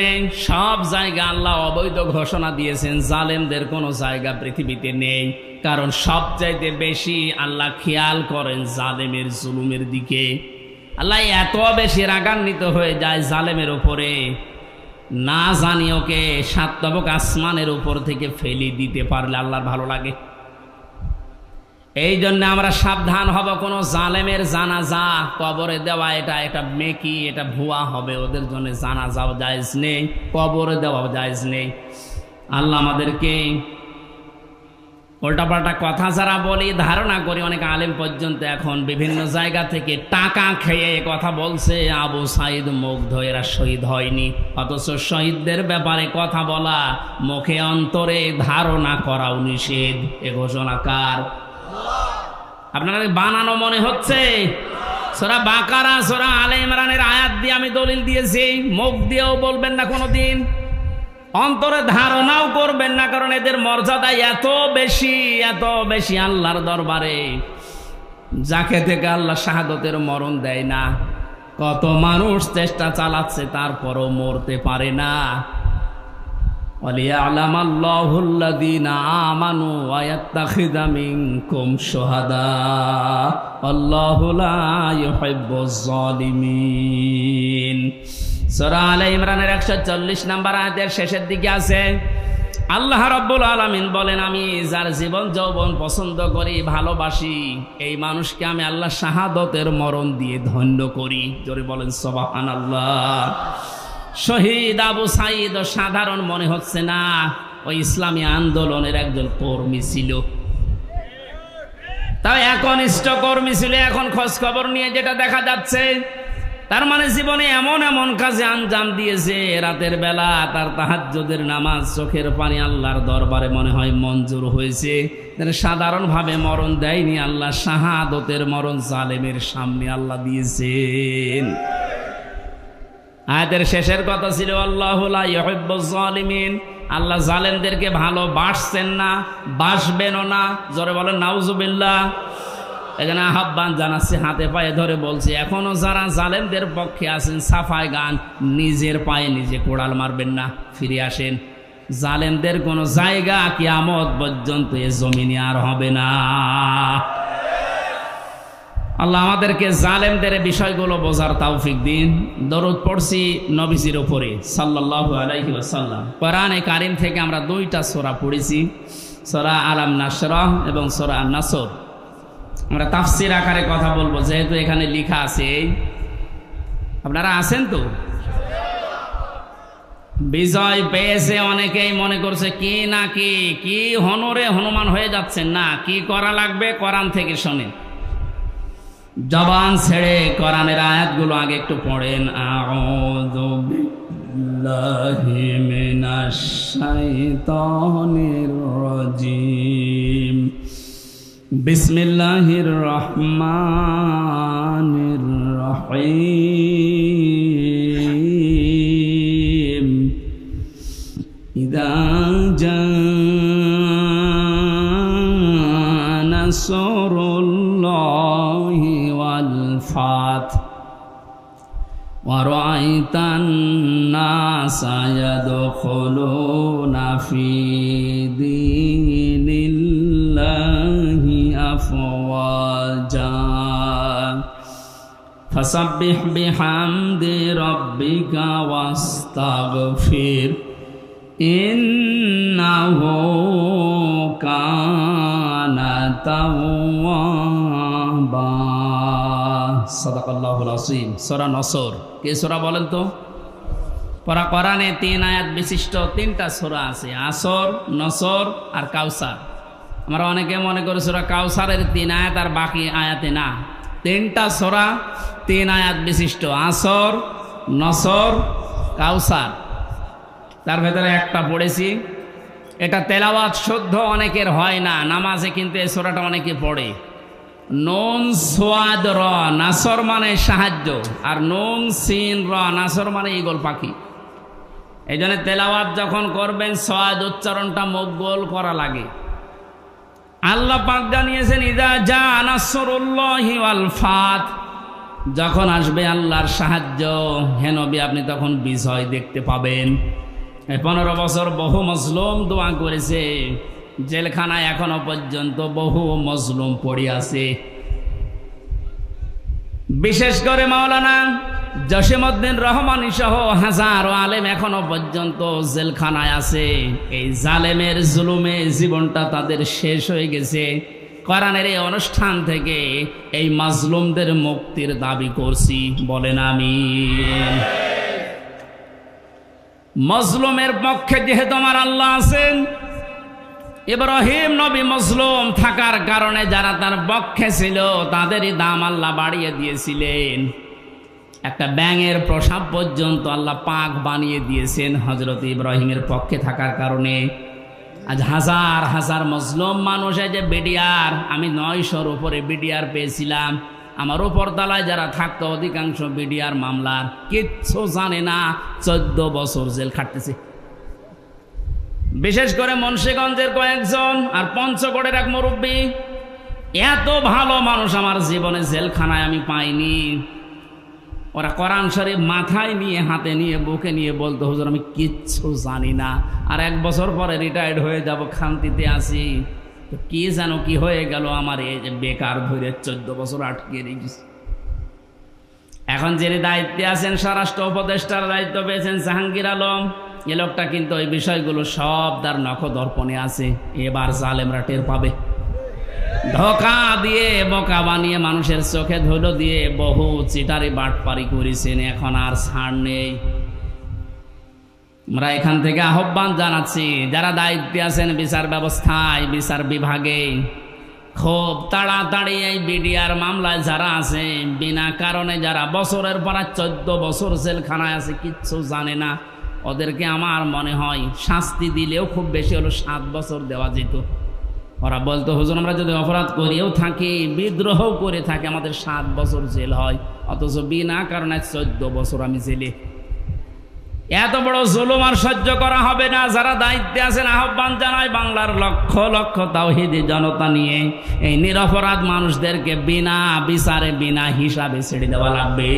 সব জায়গা আল্লাহ অবৈধ ঘোষণা দিয়েছেন, জালেমদের কোনো জায়গা পৃথিবীতে নেই। কারণ সবচাইতে বেশি আল্লাহ খেয়াল করেন জালেমের জুলুমের দিকে। আল্লাহ এত বেশি রাগান্বিত হয়ে যায় জালেমের উপরে, না জানি ওকে 7 তবক আসমানের উপর থেকে ফেলে দিতে পারলে আল্লাহর ভালো লাগে। এই জন্য আমরা সাবধান হব, কোনো জালেমের জানাজা কবরে দেওয়া এটা একটা মেকি, এটা ভুয়া হবে। ওদের জন্য জানাজাও জায়েজ নেই, কবরে দেওয়াও জায়েজ নেই। আল্লাহ আমাদেরকে উল্টাপাল্টা কথা যারা বলি, ধারণা করি অনেক আলেম পর্যন্ত এখন বিভিন্ন জায়গা থেকে টাকা খেয়ে কথা বলছে, আবু সাইদ মুগ্ধ এরা শহীদ হয়নি, অথচ শহীদদের ব্যাপারে কথা বলা, মুখে অন্তরে ধারণা করাও নিষেধ। এ ঘোষণা কার? আপনারা বানানো মনে হচ্ছে? সূরা বাকারা, সূরা আলে ইমরানের আয়াত দিয়ে আমি দলিল দিয়েছি, মুখ দিয়েও বলবেন না কোনোদিন, অন্তরে ধারণাও করবেন না, কারণ এদের মর্যাদা এত বেশি আল্লাহর দরবারে, যাকে থেকে আল্লাহ শাহাদতের মরণ দেয় না। কত মানুষ চেষ্টা চালাচ্ছে, তারপরও মরতে পারে না। ওয়ালিয়ালামাল্লাহুল্লাযীনা আমানু ওয়া ইয়াত্তাখিযা মিনকুম শুহাদা আল্লাহু লা ইউহিব্বুজ জালিমিন। সূরা আলে ইমরানের 140 নম্বর আয়াতের শেষের দিকে আছে, আল্লাহ রাব্বুল আলামিন বলেন, আমি যার জীবন যৌবন পছন্দ করি, ভালোবাসি, এই মানুষকে আমি আল্লাহ শাহাদতের মরণ দিয়ে ধন্য করি। জোরে বলেন সুবহানাল্লাহ। শহীদ আবু সাঈদ সাধারণ মনে হচ্ছে না, ওই ইসলামী আন্দোলনের একজন কর্মী ছিল। তাই একনিষ্ঠ কর্মী ছিল। এখন খোঁজ খবর নিয়ে যেটা দেখা যাচ্ছে, তার মানে জীবনে এমন এমন কাজে আঞ্জাম দিয়েছে, রাতের বেলা তার তাহাজ্জুদের নামাজ, চোখের পানি আল্লাহর দরবারে মনে হয় মঞ্জুর হয়েছে। সাধারণভাবে মরণ দেয়নি আল্লাহ, শাহাদতের মরণ জালেমের সামনে আল্লাহ দিয়েছেন। আয়াতের শেষের কথা ছিল, আল্লাহু লা ইউহিব্বুজ জালিমিন, আল্লাহ জালেমদেরকে ভালোবাসছেন না, বাসবেনও না। জোরে বলেন নাউজুবিল্লাহ। এখানে আহ্বান জানাচ্ছি, হাতে পায়ে ধরে বলছি, এখনো যারা জালেমদের পক্ষে আছেন, সাফায় গান, নিজের পায়ে নিজে কোড়াল মারবেন না, ফিরে আসেন। জালেমদের কোনো জায়গা কিয়ামত পর্যন্ত এ জমিনে আর হবে না। আল্লাহ আমাদেরকে জালেমদের বিষয়গুলো বোঝার তৌফিক দিন। দরুদ পড়ছি নবীজির উপরে সাল্লাল্লাহু আলাইহি ওয়াসাল্লাম। কোরআনে কারীম থেকে আমরা দুইটা সূরা পড়েছি, সূরা আলাম নাশরাহ এবং সূরা আন-নাসর। আমরা তাফসীর আকারে কথা বলবো, যেহেতু এখানে লেখা আছে। আপনারা আছেন তো? বিজয় পেয়েছে অনেকেই মনে করছে কি না কি হনরে হনুমান হয়ে যাচ্ছেন না, কি করা লাগবে কোরআন থেকে শোনেন। জবান ছেড়ে কোরআনের আয়াতগুলো আগে একটু পড়েন। আউযু বিল্লাহি মিনাশ শাইতানির রাজিম, বিসমিল্লাহির রহমানির রহিম। ইযা জাআ নাসরুল্লাহি ওয়াল ফাত ওয়া রাআইতান নাসা ইয়াদখুলুনা ফি দীনিল্লাহি আফওয়াজা ফাসাব্বিহ বিহামদি রাব্বিকা ওয়াস্তাগফির ইন্নাহু কানা তাওয়াবা। সাদাকাল্লাহুল আযীম। সূরা নসর। কে সূরা বলেন তো? কোরআনে 3 আয়াত বিশিষ্ট 3টা সূরা আছে, আসর, নসর আর কাউসার। আমরা অনেকে মনে করি সূরা কাউসারের 3 আয়াত আর বাকি আয়াতে না। 3টা সূরা 3 আয়াত বিশিষ্ট, আসর, নসর, কাউসার। তার ভেতরে একটা পড়েছি, এটা তেলাওয়াত শুদ্ধ অনেকের হয় না, নামাজে কিন্তু এই সূরাটা অনেকে পড়ে। নুন সোয়াদ র, নাসর মানে সাহায্য, আর নুন সিন র, নাসর মানে ঈগল পাখি। এই জন্য তেলাওয়াত যখন করবেন সোয়াদ উচ্চারণটা মুখ গোল করা লাগে। আল্লাহ পাক জানিয়েছেন, ইযা জা নাসরুল্লাহি ওয়াল ফাত, যখন আসবে আল্লাহর সাহায্য, হে নবী আপনি তখন বিজয় দেখতে পাবেন। 15 বছর বহু মজলুম দোয়া করেছে, জেলখানায় এখনো পর্যন্ত বহু মজলুম পড়ে আছে। বিশেষ করে মাওলানা জসিমউদ্দিন রহমানী সহ হাজারো আলেম এখনো পর্যন্ত জেলখানায় আছে। এই জালেমের জুলুমে জীবনটা তাদের শেষ হয়ে গেছে। কোরআনের এই অনুষ্ঠান থেকে এই মাজলুমদের মুক্তির দাবি করছি, বলেন আমিন। মজলুমের পক্ষে যেহেতু আমার আল্লাহ আছেন, ইব্রাহিম নবী মজলুম থাকার কারণে যারা তার পক্ষে ছিল তাদেরই দাম আল্লাহ বাড়িয়ে দিয়েছিলেন। একটা ব্যাঙের প্রসাব পর্যন্ত আল্লাহ পাক বানিয়ে দিয়েছেন হযরত ইব্রাহিমের পক্ষে থাকার কারণে। আজ হাজার হাজার মজলুম মানুষ, এই যে বিডিআর, আমি 900-র উপরে বিডিআর পেয়েছিলাম। আমার উপর তলায় যারা থাকতো অধিকাংশ বিডিআর মামলার, কিচ্ছু জানে না, 14 বছর জেল খাটতেছে। বিশেষ করে মুন্সিগঞ্জের কয়েকজন আর পঞ্চগড়ের এক মুরব্বী, এত ভালো মানুষ আমার জীবনে জেলখানায় আমি পাইনি। ওরা কোরআন শরীফ মাথায় নিয়ে, হাতে নিয়ে, বুকে নিয়ে বলতো, হুজুর আমি কিচ্ছু জানি না, আর 1 বছর পরে রিটায়ার্ড হয়ে যাব, খান্তিতে আসি, তো কি জানো কি হয়ে গেল আমার, এই যে বেকার ধরে 14 বছর আটকে রেখেছি। এখন যিনি দায়িত্বে আছেন, স্বরাষ্ট্র উপদেষ্টার দায়িত্ব পেয়েছেন জাহাঙ্গীর আলম, এ লোকটা কিন্তু ওই বিষয়গুলো সব তার নখদর্পণে আছে। এবার জালেমরা টের পাবে। ধোঁকা দিয়ে বোকা বানিয়ে মানুষের চোখে ধুলো দিয়ে বহু চিটারি বাটপারি করেছেন, এখন আর ছাড় নেই। আমরা এখান থেকে আহ্বান জানাচ্ছি, যারা দায়িত্বে আছেন বিচার ব্যবস্থায়, বিচার বিভাগে, খুব তাড়াতাড়ি এই বিডিআর মামলায় যারা আছে, বিনা কারণে যারা বছরের পর 14 বছর জেলখানায় আছে, কিচ্ছু জানে না, ওদেরকে আমার মনে হয় শাস্তি দিলেও খুব বেশি হলো 7 বছর দেওয়া যেত। ওরা বলতো, হুজুর আমরা যদি অপরাধ করিও থাকি, বিদ্রোহ করে থাকি, আমাদের 7 বছর জেল হয়, অথচ বিনা কারণে 14 বছর আমি জেলে। এত বড় জুলুম আর সহ্য করা হবে না। যারা দায়িত্বে আছেন আহ্বান জানায়, বাংলার লক্ষ লক্ষ তাওহীদি জনতা নিয়ে এই নিরপরাধ মানুষদেরকে বিনা বিচারে বিনা হিসাবে ছেড়ে দেওয়া লাগবে।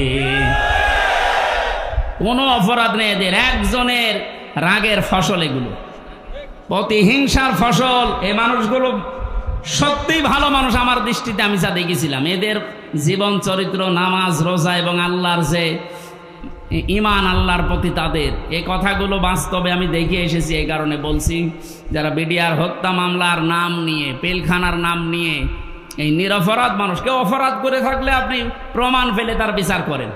কোনো অপরাধ নেই এদের, একজনের রাগের ফসল এগুলো, প্রতিহিংসার ফসল। এই মানুষগুলো সত্যিই ভালো মানুষ আমার দৃষ্টিতে, আমি যা দেখেছিলাম এদের জীবন চরিত্র, নামাজ রোজা এবং আল্লাহর যে ঈমান, আল্লাহর প্রতি তাদের, এই কথাগুলো বাস্তবে আমি দেখে এসেছি। এই কারণে বলছি, যারা বিডিআর হত্যা মামলার নাম নিয়ে, পেলখানার নাম নিয়ে এই নিরপরাধ মানুষ, কেউ অপরাধ করে থাকলে আপনি প্রমাণ পেলে তার বিচার করেন,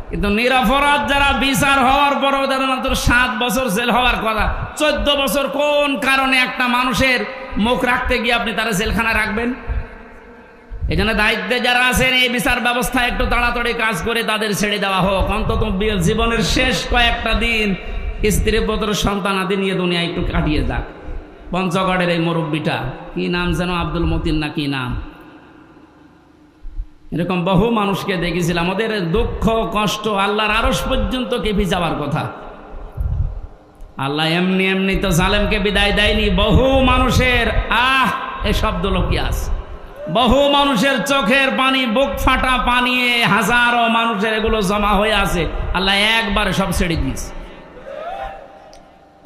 কিন্তু নিরপরাধ যারা বিচার হওয়ার পরেও তাদের মাত্র 7 বছর জেল হওয়ার কথা, 14 বছর কোন কারণে একটা মানুষের মুখ রাখতে গিয়ে আপনি তারা জেলখানা রাখবেন? এই জন্য দায়িত্বে যারা আছেন এই বিচার ব্যবস্থা একটু তাড়াতাড়ি কাজ করে তাদের ছেড়ে দেওয়া হোক। অন্তত জীবনের শেষ কয়েকটা দিন স্ত্রী পুত্র সন্তানাদি নিয়ে দুনিয়া একটু কাটিয়ে যাক। পঞ্চগড়ের এই মুরব্বীটা, কি নাম যেন, আব্দুল মতিন না কি নাম, এরকম বহু মানুষকে দেখেছিলাম। ওদের দুঃখ কষ্ট আল্লাহর আরশ পর্যন্ত কেঁপে যাওয়ার কথা। আল্লাহ এমনি এমনি তো জালেমকে বিদায় দেয়নি। বহু মানুষের এ শব্দ লোকিয়াস, বহু মানুষের চোখের পানি, বুক ফাটা পানি, হাজারো মানুষের এগুলো জমা হয়ে আছে, আল্লাহ একবারে সব ছেড়ে দিয়েছে।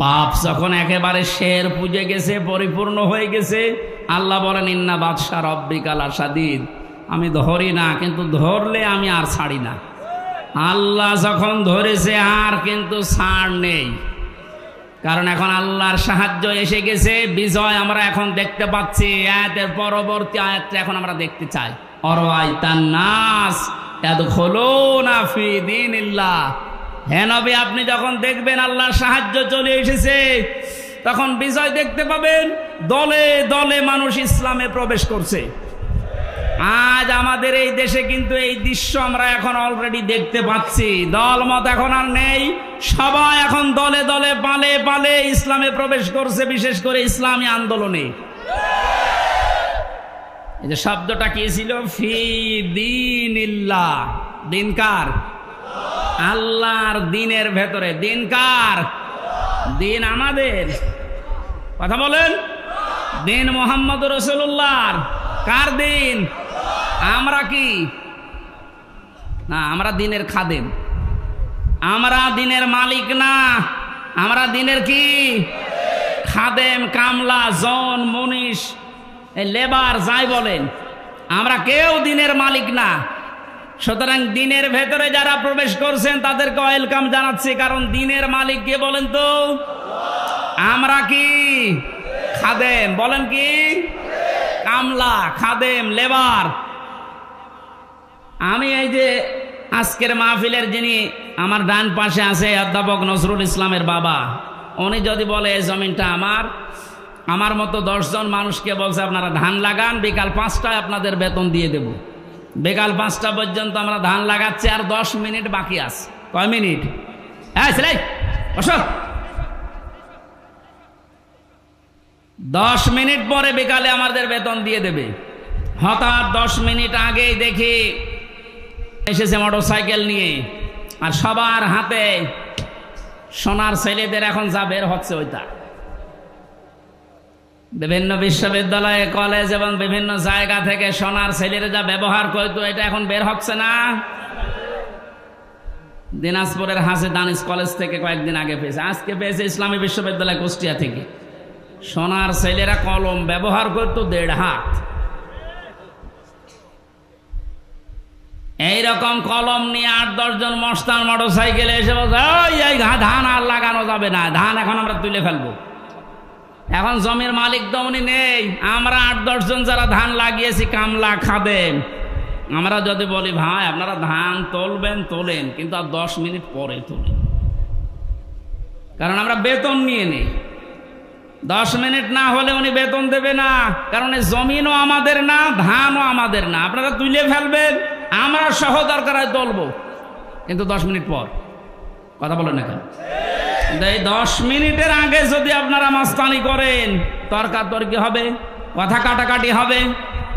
পাপ যখন একেবারে শের পুজে গেছে, পরিপূর্ণ হয়ে গেছে, আল্লাহ বলেন ইন্না বাদশা রব্বিকা লাশাদীদ, আমি ধরি না, কিন্তু ধরলে আমি আর ছাড়ি না। আল্লাহ যখন ধরেছে আর কিন্তু ছাড় নেই, কারণ এখন আল্লাহর সাহায্য এসে গেছে, বিজয় আমরা এখন দেখতে পাচ্ছি। আয়াতের পরবর্তী আয়াতটা এখন আমরা দেখতে চাই। অরাইতান নাস ইয়াদখুলুনা ফি দীনিল্লাহ, হে নবী আপনি যখন দেখবেন আল্লাহর সাহায্য চলে এসেছে, তখন বিজয় দেখতে পাবেন। দলে দলে মানুষ ইসলামে প্রবেশ করছে। আজ আমাদের এই দেশে কিন্তু এই দৃশ্য আমরা এখন অলরেডি দেখতে পাচ্ছি। দলমত এখন আর নেই, সবাই এখন দলে দলে পালে পালে ইসলামে প্রবেশ করছে, বিশেষ করে ইসলামী আন্দোলনে। এই যে শব্দটা কি ছিল, ফি দীনিল্লাহ, দিন কার? আল্লাহর দিনের ভেতরে। দিন কার? দিন আমাদের। কথা বলেন, দিন মুহাম্মদুর রাসূলুল্লাহর। কার দিন? আমরা কি না, আমরা দিনের খাদেম, আমরা দিনের মালিক না, আমরা দিনের কি খাদেম, কামলা, জন, মনীষ, লেবার যাই বলেন, আমরা কেউ দিনের মালিক না। সুতরাং দিনের ভেতরে যারা প্রবেশ করছেন তাদেরকে ওয়েলকাম জানাচ্ছি, কারণ দিনের মালিক কে বলেন তো? আমরা কি খাদেম, বলেন কি কামলা, খাদেম, লেবার। আমি এই যে আজকের মাহফিলের যিনি আমার ডান পাশে আছে, অধ্যাপক নজরুল ইসলামের বাবা, উনি যদি বলে এই জমিনটা আমার মতো 10 জন মানুষকে বলছে আপনারা ধান লাগান, বিকাল 5টায় আপনাদের বেতন দিয়ে দেব। বিকাল 5টা পর্যন্ত আমরা ধান লাগাচ্ছি, আর 10 মিনিট বাকি আছে। কয় মিনিট? হ্যাঁ ছেলে বসো, 10 মিনিট পরে বিকালে আমাদের বেতন দিয়ে দেবে। হঠাৎ 10 মিনিট আগেই দেখি এসেছে মোটরসাইকেল নিয়ে, আর সবার হাতে সোনার ছেলেদের এখন যা বের হচ্ছে ওইটা। বিভিন্ন বিশ্ববিদ্যালয়, কলেজ এবং বিভিন্ন জায়গা থেকে সোনার ছেলেরা যা ব্যবহার করতো, এটা এখন বের হচ্ছে না। দিনাজপুরের হাসে দানিশ কলেজ থেকে কয়েকদিন আগে পেয়েছে, আজকে পেয়েছে ইসলামী বিশ্ববিদ্যালয় কুষ্টিয়া থেকে। সোনার ছেলেরা কলম ব্যবহার করতো 1.5 হাত। এইরকম কলম নিয়ে 8-10 জন মস্তান মোটর সাইকেলে এসে বলছে, এই ধান আর লাগানো যাবে না, ধান এখন আমরা তুলে ফেলবো। এখন জমির মালিক তো উনি নেই, আমরা 8-10 জন যারা ধান লাগিয়েছি কামলা খাদেম, আমরা যদি বলি ভাই আপনারা ধান তুলবেন তোলেন, কিন্তু আর 10 মিনিট পরে তোলেন, কারণ আমরা বেতন নিয়ে নেই। 10 মিনিট না হলে উনি বেতন দেবে না, কারণ এই জমিনও আমাদের না, ধানও আমাদের না। আপনারা তুলে ফেলবেন, আমরা সহ দরকার হয় তুলবো, কিন্তু 10 মিনিট পর। কথা বলেন না কেন? এই 10 মিনিটের আগে যদি আপনারা মাস্তানি করেন, তর্কাতর্কি হবে, কথা কাটাকাটি হবে,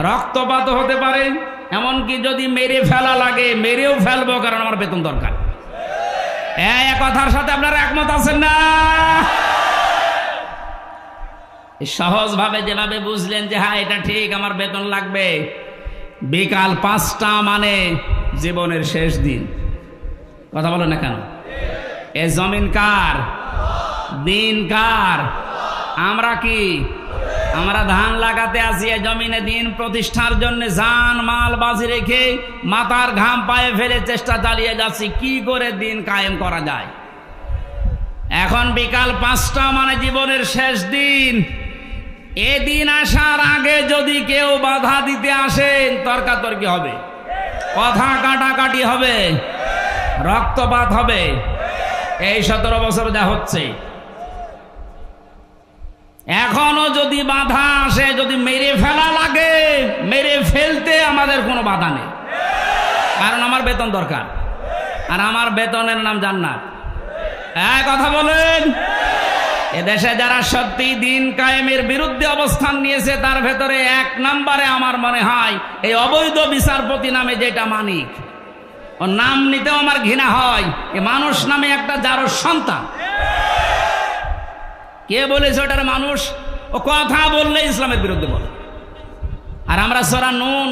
রক্তপাত হতে পারে, এমনকি যদি মেরে ফেলা লাগে মেরেও ফেলবো, কারণ আমার বেতন দরকার। এই কথার সাথে আপনারা একমত আছেন না? সহজ ভাবে যেভাবে বুঝলেন যে হ্যাঁ এটা ঠিক, আমার বেতন লাগবে, বিকাল 5টা মানে জীবনের শেষ দিন। কথা বলেন না কেন? এ জমিন কার? দিন কার? আমরা কি? আমরা ধান লাগাতে আসি, এ জমিনে দিন প্রতিষ্ঠার জন্য জান মাল বাজি রেখে মাথার ঘাম পায়ে ফেলে চেষ্টা চালিয়ে যাচ্ছি কি করে দিন কায়েম করা যায়। এখন বিকাল 5টা মানে জীবনের শেষ দিন। এদিন আসার আগে যদি কেউ বাধা দিতে আসেন, তর্কাতর্কি হবে, কথা কাটাকাটি হবে, রক্তপাত হবে। এই 17 বছর যা হচ্ছে, এখনো যদি বাধা আসে, যদি মেরে ফেলা লাগে, মেরে ফেলতে আমাদের কোনো বাধা নেই, কারণ আমার বেতন দরকার, আর আমার বেতনের নাম জান্নাত। এক কথা বলেন। এদেশে যারা সত্যি দিন কায়েমের বিরুদ্ধে অবস্থান নিয়েছে, তার ভেতরে 1 নম্বরে আমার মনে হয় এই অবৈধ বিচারপতি নামে যেটা মানিক, ওর নাম নিতেও আমার ঘৃণা হয়। এ মানুষ নামে একটা যার সন্তান। কে বলেছে ওটার মানুষ? ও কথা বললে ইসলামের বিরুদ্ধে বলে। আর আমরা সূরা নূন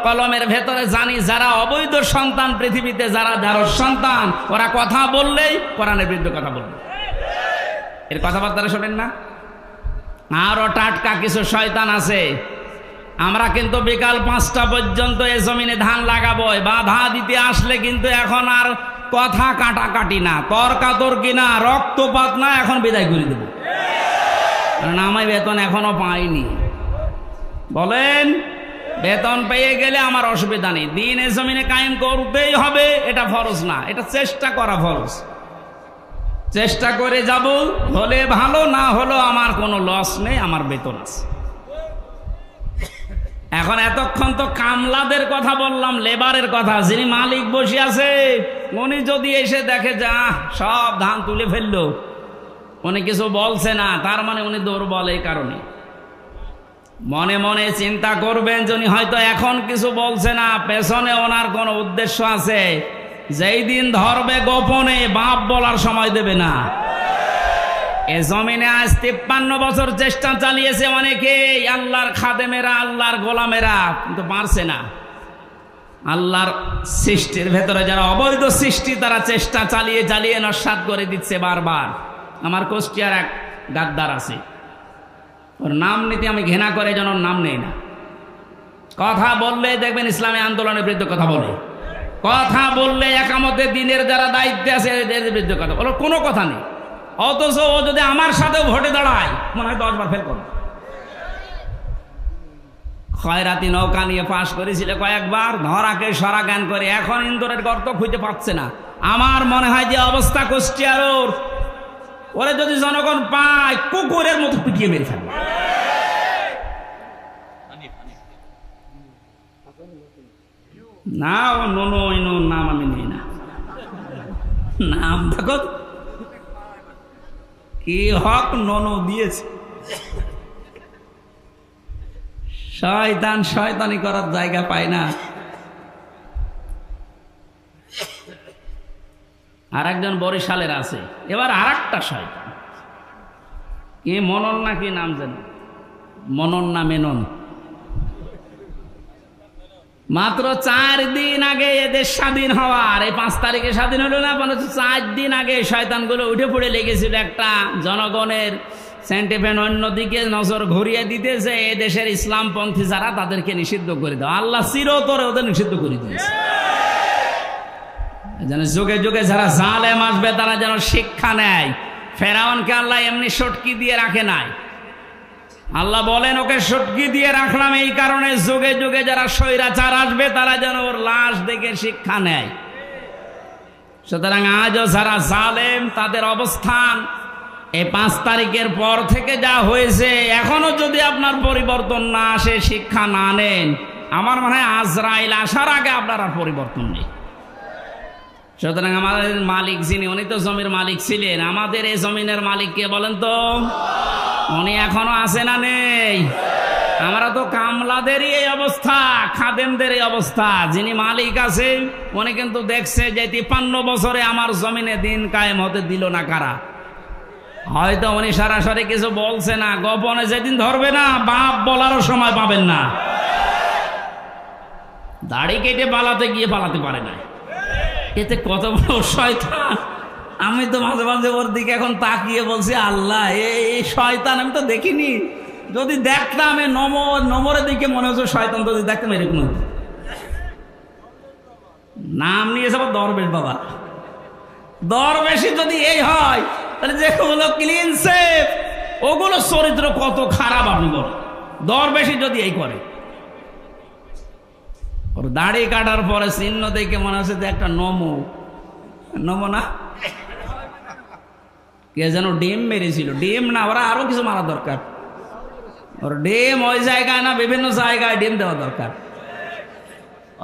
কলমের ভেতরে জানি যারা অবৈধ সন্তান পৃথিবীতে, যারা যার সন্তান, ওরা কথা বললেই কোরআনের বিরুদ্ধে কথা বলবে। এর কথাবার্তা শোনেন না? আরো টাটকা কিছু শয়তান আছে। আমরা কিন্তু বিকাল 5টা পর্যন্ত এ জমিনে ধান লাগাবো, বাধা দিতে আসলে কিন্তু এখন আর কথা কাটাকাটি না, তর্কাতর্কি না, রক্তপাত না, এখন বিদায় করে দেব। কারণ আমি বেতন এখনো পাইনি। বলেন, বেতন পেয়ে গেলে আমার অসুবিধা নেই, দিন এ জমিনে কায়েম করতেই হবে, এটা ফরজ না, এটা চেষ্টা করা ফরজ। চেষ্টা করে যাব, হলে ভালো, না হলো আমার কোনো লস নেই, আমার বেতন আছে। এখন এতক্ষণ তো কামলাদের কথা বললাম, লেবারের কথা। যিনি মালিক বসে আছে, উনি যদি এসে দেখে যা সব ধান তুলে ফেললো, উনি কিছু বলছে না, তার মানে উনি দুর্বল। এই কারণে মনে মনে চিন্তা করবেন, যিনি হয়তো এখন কিছু বলছে না, পেছনে ওনার কোনো উদ্দেশ্য আছে। যেই দিন ধরবে গোপনে, বাপ বলার সময় দেবে না। এ জমিনে আজ 53 বছর চেষ্টা চালিয়েছে অনেকে, আল্লাহর খাদেমেরা, আল্লাহর গোলামেরা, কিন্তু পারছে না। আল্লাহর সৃষ্টির ভেতরে যারা অবৈধ সৃষ্টি, তারা চেষ্টা চালিয়ে চালিয়ে নস্যাৎ করে দিচ্ছে বারবার। আমার কুষ্টিয়ার এক গাদ্দার আছে, ওর নাম নিতে আমি ঘৃণা করে, যেন ওর নাম নেই না। কথা বললে দেখবেন ইসলামী আন্দোলনের বিরুদ্ধে কথা বলে, কথা বললে একামতে দিনের যারা দায়িত্বে আছে এদের বিরুদ্ধে কথা বলে, কোনো কথা নেই। অথচ ও যদি আমার সাথে ভোটে দাঁড়ায়, মনে হয় 10 বার ফেল করবে। খয়রাতি নৌকা নিয়ে পাশ করেছিল কয়েকবার, ধরাকে সরা জ্ঞান করে, এখন ইন্দোরের গর্ত খুঁজে পাচ্ছে না। আমার মনে হয় যে অবস্থা কুষ্টিয়ার, ওরে যদি জনগণ পায়, কুকুরের মতো পিটিয়ে মেরে ফেলবে। না, ও নোনো নাম আমি নেই না, নাম দেখো কি হক নোনো দিয়েছে। শয়তান শয়তানি করার জায়গা পায় না। আর একজন বরিশালের আছে, এবার আর একটা শয়তান, কি মনন না কি নাম জানি, মনন না মেনন। মাত্র 4 দিন আগে এদের স্বাধীন হওয়ার, এই 5 তারিখে স্বাধীন হলো না, 4 দিন আগে শয়তানগুলো উঠে পড়ে লেগেছিল একটা জনগণের সেন্টিমেন্ট অন্যদিকে নজর ঘুরিয়ে দিতেছে। এ দেশের ইসলামপন্থী যারা, তাদেরকে নিষিদ্ধ করে দাও। আল্লাহ চিরতরে ওদের নিষিদ্ধ করে দিয়েছে। যেন যুগে যুগে যারা জালেম আসবে তারা যেন শিক্ষা নেয়। ফেরাউনকে আল্লাহ এমনি সটকি দিয়ে রাখে নাই। আল্লাহ বলেন ওকে সটকি দিয়ে রাখলাম এই কারণে যুগে যুগে যারা স্বৈরাচার আসবে তারা যেন ওর লাশ দেখে শিক্ষা নেয়। সুতরাং আজও যারা জালেম তাদের অবস্থান এই 5 তারিখের পর থেকে যা হয়েছে, এখনো যদি আপনার পরিবর্তন না আসে, শিক্ষা না নেন, আমার মনে হয় আজরাইল আসার আগে আপনার আর পরিবর্তন নেই। সুতরাং আমাদের মালিক যিনি, উনি তো জমির মালিক ছিলেন, আমাদের এই জমিনের মালিক কে বলেন তো? উনি এখনো আছে না নেই? আমরা তো কামলাদেরই এই অবস্থা, খাদেমদের এই অবস্থা। যিনি মালিক আছে উনি কিন্তু দেখছে যে 53 বছরে আমার জমিনে দিন কায়েম হতে দিল না কারা। হয়তো উনি সরাসরি কিছু বলছে না, গোপনে যেদিন ধরবে না বাপ বলারও সময় পাবেন না। দাড়ি কেটে পালাতে গিয়ে পালাতে পারে না। এতে কত বড় শয়তান! আমি তো মাঝে মাঝে ওর দিকে এখন তাকিয়ে বলছি, আল্লাহ এই শয়তান আমি তো দেখিনি, যদি দেখতাম এই নমরের দিকে মনে হচ্ছে শয়তান, যদি দেখতাম এরকম নাম নিয়েছে আবার দরবেশ বাবা। দরবেশই যদি এই হয় তাহলে যেগুলো ক্লিন সেফ ওগুলো চরিত্র কত খারাপ আপনি বলেন। দরবেশই যদি এই করে, ওর দাড়ি কাটার পরে চিহ্ন দেখে মনে হচ্ছে যে একটা নমো না, কে যেন ডিম মেরেছিল, ডিম না, ওরা আরো কিছু মারা দরকার। ওর ডিম ওই জায়গায় না, বিভিন্ন জায়গায় ডিম দেওয়া দরকার।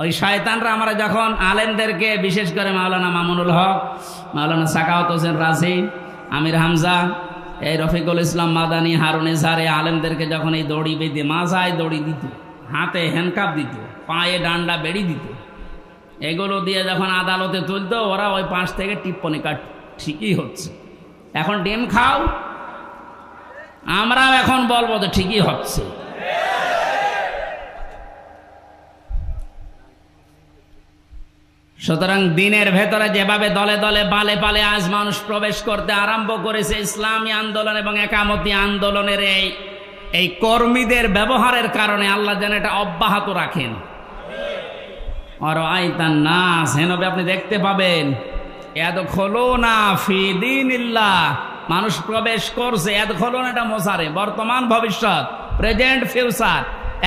ওই শয়তানরা আমরা যখন আলেমদেরকে, বিশেষ করে মাওলানা মামুনুল হক, মাওলানা সাখাওয়াত হোসেন রাজি, আমির হামজা, এই রফিকুল ইসলাম মাদানী, হারুন ইজহার, এই আলেমদেরকে যখন এই দড়ি বেঁধে, মাজায় দড়ি দিত, হাতে হ্যান্ডকাপ দিত, পায়ে ডান্ডা বেড়ি দিত, এগুলো দিয়ে যখন আদালতে তুলতো, ওরা ওই পাশ থেকে টিপ্পনি কাট, ঠিকই হচ্ছে, এখন ডিম খাও। আমরাও এখন বলবো তো ঠিকই হচ্ছে। সুতরাং দিনের ভেতরে যেভাবে দলে দলে পালে পালে আজ মানুষ প্রবেশ করতে আরম্ভ করেছে, ইসলামী আন্দোলন এবং একামতি আন্দোলনের এই কর্মীদের ব্যবহারের কারণে আল্লাহ যেন এটা অব্যাহত রাখেন। আর আইতান নাস, হেনবে আপনি দেখতে পাবেন ইয়াদখুলুনা ফি দীনিল্লাহ, মানুষ প্রবেশ করছে। ইয়াদখুলুনা এটা মোসারে, বর্তমান ভবিষ্যৎ, প্রেজেন্ট ফিউচার,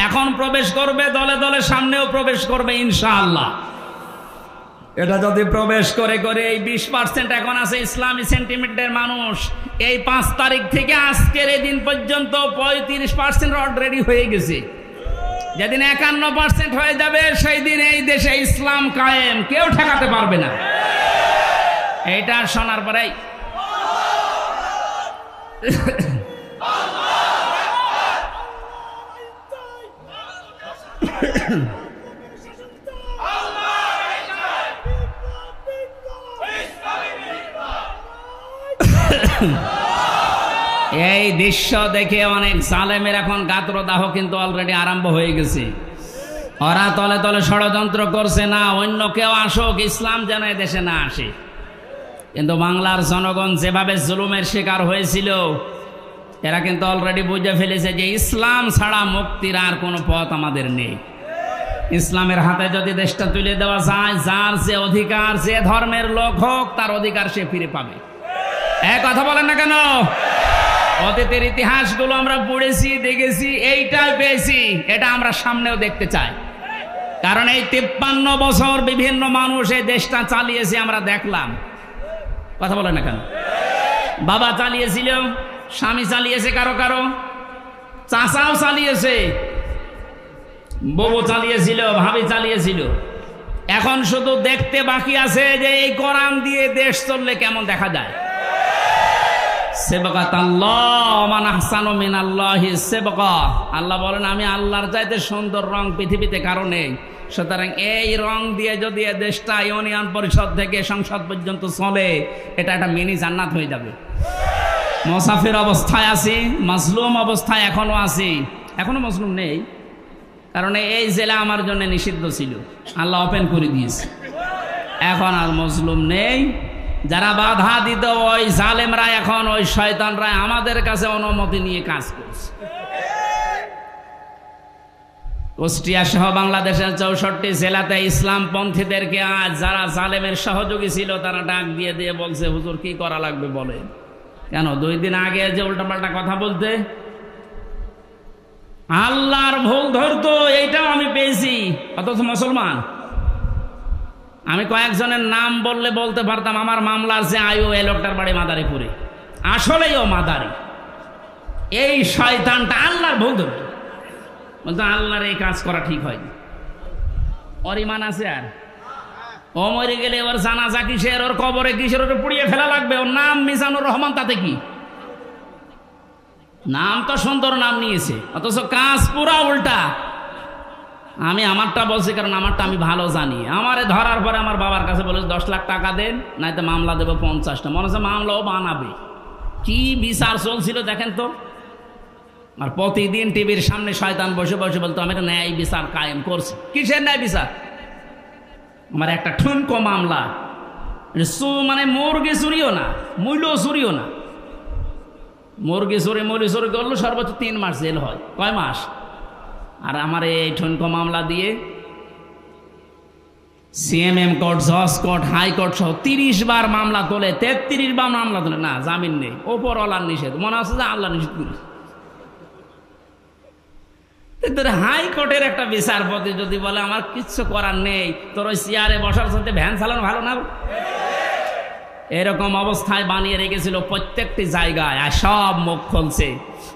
এখন প্রবেশ করবে, দলে দলে সামনেও প্রবেশ করবে ইনশাআল্লাহ। এটা যদি প্রবেশ করে করে এই 20% এখন আছে ইসলামী সেন্টিমেন্টের মানুষ, এই 5 তারিখ থেকে আজকের এই দিন পর্যন্ত 35% অলরেডি হয়ে গেছে। যেদিন 51% হয়ে যাবে সেই দিন এই দেশে ইসলাম কায়েম, কেউ ঠেকাতে পারবে না। এইটা শোনার পরেই এই দৃশ্য দেখে অনেক জালেমের এখন গাত্রদাহ কিন্তু অলরেডি আরম্ভ হয়ে গেছে। ওরা তলে তলে ষড়যন্ত্র করছে, না অন্য কেউ আসুক, ইসলাম যেন দেশে না আসে। কিন্তু বাংলার জনগণ যেভাবে জুলুমের শিকার হয়েছিল, এরা কিন্তু অলরেডি বুঝে ফেলেছে যে ইসলাম ছাড়া মুক্তির আর কোনো পথ আমাদের নেই। ইসলামের হাতে যদি দেশটা তুলে দেওয়া যায়, যার যে অধিকার, যে ধর্মের লোক হোক, তার অধিকার সে ফিরে পাবে। এক কথা বলেন না কেন? অতীতের ইতিহাসগুলো আমরা পড়েছি, দেখেছি, এইটাই পেয়েছি, এটা আমরা সামনেও দেখতে চাই। কারণ এই 53 বছর বিভিন্ন মানুষ এই দেশটা চালিয়েছে, আমরা দেখলাম। কথা বলেন না কেন? বাবা চালিয়েছিল, স্বামী চালিয়েছে, কারো কারো চাচাও চালিয়েছে, বউ চালিয়েছিল, ভাবি চালিয়েছিল। এখন শুধু দেখতে বাকি আছে যে এই কোরআন দিয়ে দেশ চললে কেমন দেখা যায়। আল্লাহ বলেন আমি আল্লাহর চাইতে সুন্দর রং পৃথিবীতে কারো নেই। সুতরাং এই রং দিয়ে যদি এ দেশটা ইউনিয়ন পরিষদ থেকে সংসদ পর্যন্ত চলে, এটা একটা মিনি জান্নাত হয়ে যাবে। মুসাফির অবস্থায় আছি, মাজলুম অবস্থায় এখনো আছি, এখনো মজলুম নেই, কারণ এই জেলা আমার জন্য নিষিদ্ধ ছিল, আল্লাহ ওপেন করে দিয়েছে। এখন আর মজলুম নেই। যারা বাধা দিত ওই জালেমরা, এখন ওই শয়তানরা আমাদের কাছে অনুমতি নিয়ে কাজ করছে। কুষ্টিয়া সহ বাংলাদেশের 64 জেলাতে ইসলামপন্থীদেরকে আজ যারা জালেমের সহযোগী ছিল তারা ডাক দিয়ে দিয়ে বলছে, হুজুর কি করা লাগবে বলে। কেন 2 দিন আগে যে উল্টাপাল্টা কথা বলতে আল্লাহর ভুল ধরতো, এইটাও আমি পেয়েছি, অথচ মুসলমান। আমি কয়েকজনের নাম বললে বলতে পারতাম, আমার মামলার যে আয়ু এই লোকটার বাড়ি মাদারীপুরে, আসলেই ও মাদারি। এই শয়তানটা আল্লাহর ভুল ধরতো, বলতো আল্লাহর এই কাজ করা ঠিক হয়নি। ওর ইমান আছে? আর ও মরে গেলে ওর জানাজা কিসের, ওর কবরে কিসের, ওর পুড়িয়ে ফেলা লাগবে। ওর নাম মিজানুর রহমান, তাতে কি? নাম তো সুন্দর নাম নিয়েছে, অথচ কাজ পুরা উল্টা। আমি আমারটা বলছি কারণ আমারটা আমি ভালো জানি। আমারে ধরার পরে আমার বাবার কাছে বলেছে 10 লাখ টাকা দেন, নাইতো মামলা দেবো 50টা। মনে হচ্ছে মামলাও বানাবে। কি বিচার চলছিল দেখেন তো। আর প্রতিদিন টিভির সামনে শয়তান বসে বসে বলতো আমি একটা ন্যায় বিচার কায়েম করছি। কিসের ন্যায় বিচার? আমার একটা ঠুনকো মামলা, মানে মুরগি চুরিও না, মূল্য চুরিও না। মুরগি চুরি করলো সর্বোচ্চ 3 মাস জেল হয়। কয় মাস? আর আমার এই ঠুনকো মামলা দিয়ে সিএমএম কোর্ট, জজ কোর্ট, হাইকোর্ট সহ 30 বার মামলা তোলে, 33 বার মামলা তোলে, না জামিন নেই। ওপরওয়ালার নিষেধ, মনে হচ্ছে যে আল্লাহ নিষেধ করেছে। হাইকোর্টের একটা বিচারপতি যদি বলে আমার কিচ্ছু করার নেই, তোর ওই চেয়ারে বসার সাথে ভ্যান চালানো ভালো না, এরকম অবস্থায় বানিয়ে রেখেছিল প্রত্যেকটি জায়গায়। আর সব মুখ খুলছে।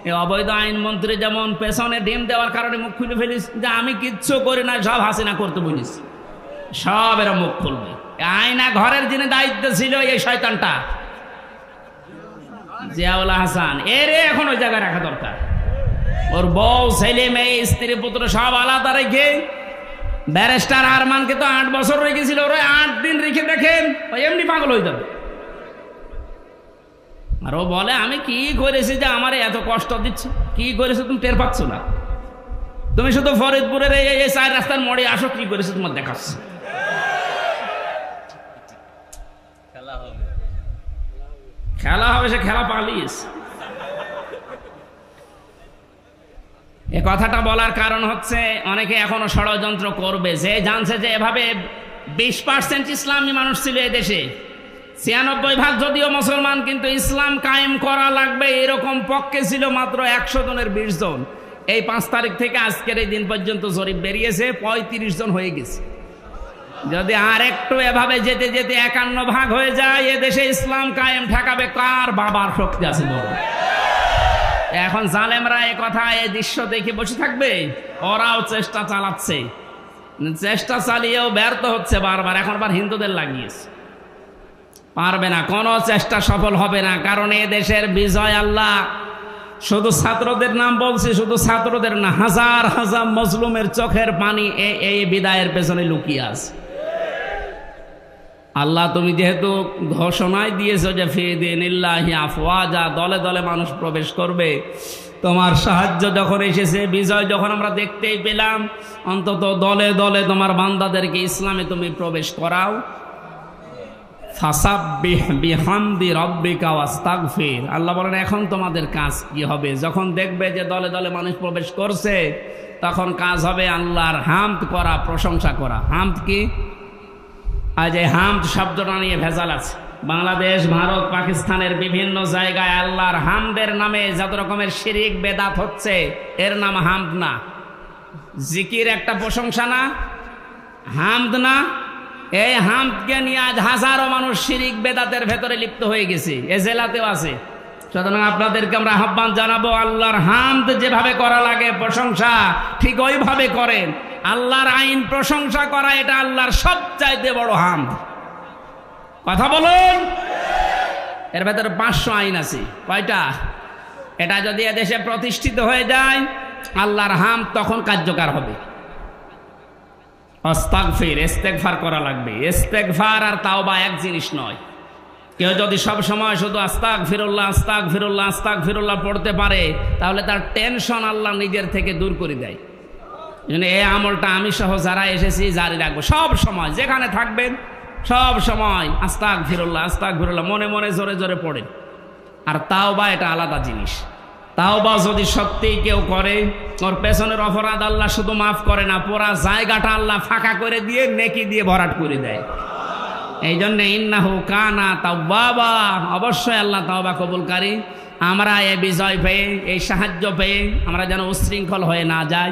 এই অবৈধ আইনমন্ত্রী যেমন পেছনে ডিম দেওয়ার কারণে মুখ খুলে ফেলিস যে আমি কিচ্ছু করি না, সব হাসিনা করতে বলিস, সব এরা মুখ খুলবে। আয়না ঘরের যিনি দায়িত্ব ছিল এই শয়তানটা জিয়াউল হাসান, এরে এখন ওই জায়গায় রাখা দরকার। ওর বউ, ছেলে, মেয়ে, স্ত্রী, পুত্র সব আলাদা রেখে, ব্যারিস্টার আরমানকে তো 8 বছর রেখেছিল, ওরা 8 দিন রেখে দেখেন ওই এমনি পাগল হয়ে যাবে। আর ও বলে আমি কি করেছি যে আমার এত কষ্ট দিচ্ছে? কি করেছো তুমি টের পাচ্ছ না? তুমি শুধু ফরিদপুরের এই 4 রাস্তার মোড়ে আসো, কি করেছো তোমার দেখাচ্ছে। খেলা হবে, সে খেলা পালিয়েছে। এ কথাটা বলার কারণ হচ্ছে অনেকে এখনো ষড়যন্ত্র করবে, যে জানছে যে এভাবে 20% ইসলামী মানুষ ছিল এই দেশে, 96% যদিও মুসলমান, কিন্তু ইসলাম কায়েম করা লাগবে এরকম পক্ষে ছিল মাত্র 100 জনের 20 জন। এই 5 তারিখ থেকে আজকের এই দিন পর্যন্ত জরিপ বেরিয়েছে 35 জন হয়ে গেছে। যদি আর একটু এভাবে যেতে যেতে 51 হয়ে যায়, এ দেশে ইসলাম কায়েম ঠেকাবে কার বাবার শক্তি আছে বলো? এখন জালেমরা এ কথা, এই দৃশ্য দেখে বসে থাকবে? ওরাও চেষ্টা চালাচ্ছে, চেষ্টা চালিয়েও ব্যর্থ হচ্ছে বারবার। এখন আবার হিন্দুদের লাগিয়েছে, পারবে না, কোনো চেষ্টা সফল হবে না। কারণ এ দেশের বিজয় আল্লাহ, শুধু ছাত্রদের নাম বলছি, শুধু ছাত্রদের না, হাজার হাজার মজলুমের চোখের পানি এই বিদায়ের পেছনে লুকিয়ে আছে। আল্লাহ তুমি যেহেতু ঘোষণায় দিয়েছো যে ফি দীনিল্লাহি আফওয়াজা, দলে দলে মানুষ প্রবেশ করবে, তোমার সাহায্য যখন এসেছে, বিজয় যখন আমরা দেখতেই পেলাম, অন্তত দলে দলে তোমার বান্দাদেরকে ইসলামে তুমি প্রবেশ করাও। ফাসাব্বিহ বিহামদি রাব্বিকা ওয়াস্তাগফির। আল্লাহ বলেন এখন তোমাদের কাজ কি হবে? যখন দেখবে যে দলে দলে মানুষ প্রবেশ করছে, তখন কাজ হবে আল্লাহর হামদ করা, প্রশংসা করা। হামদ কি? আজ এই হামদ শব্দটা নিয়ে ভেজাল আছে। বাংলাদেশ, ভারত, পাকিস্তানের বিভিন্ন জায়গায় আল্লাহর হামদের নামে যত রকমের শিরিক বেদাত হচ্ছে, এর নাম হামদ না। জিকির একটা প্রশংসা না? হামদ না? এই হামদকে নিয়ে আজ হাজারো মানুষ শিরিক বেদাতের ভেতরে লিপ্ত হয়ে গেছে, এ জেলাতেও আছে। সুতরাং আপনাদেরকে আমরা আহ্বান জানাবো, আল্লাহর হামদ যেভাবে করা লাগে প্রশংসা, ঠিক ওইভাবে করেন। আল্লাহর আইন প্রশংসা করা, এটা আল্লাহর সবচাইতে বড় হামদ। কথা বলুন। এর ভেতরে 500 আইন আছে। কয়টা? এটা যদি এদেশে প্রতিষ্ঠিত হয়ে যায়, আল্লাহর হামদ তখন কার্যকর হবে। আস্তাগফির, ইস্তেগফার করা লাগবে। ইস্তেগফার আর তাওবা এক জিনিস নয়। কেউ যদি সব সময় শুধু আস্তাগফিরুল্লাহ আস্তাগফিরুল্লাহ আস্তাগফিরুল্লাহ পড়তে পারে, তাহলে তার টেনশন আল্লাহ নিজের থেকে দূর করে দেয়। এই আমলটা আমি সহ যারা এসেছি জারি রাখবো, সব সময় যেখানে থাকবেন সব সময় আস্তাগফিরুল্লাহ আস্তাগফিরুল্লাহ মনে মনে জোরে জোরে পড়েন। আর তাওবা এটা আলাদা জিনিস। তাওবা যদি সত্যিই কেউ করে, ওর পেছনের অপরাধ আল্লাহ শুধু মাফ করে না, পুরা জায়গাটা আল্লাহ ফাঁকা করে দিয়ে নেকি দিয়ে ভরাট করে দেয়। এই জন্য ইন্নাহু কানা তাওয়াবা, অবশ্যই আল্লাহ তাওবা কবুলকারী। আমরা এই বিজয় পেয়ে, এই সাহায্য পেয়ে আমরা যেন উচ্ছৃঙ্খল হয়ে না যাই।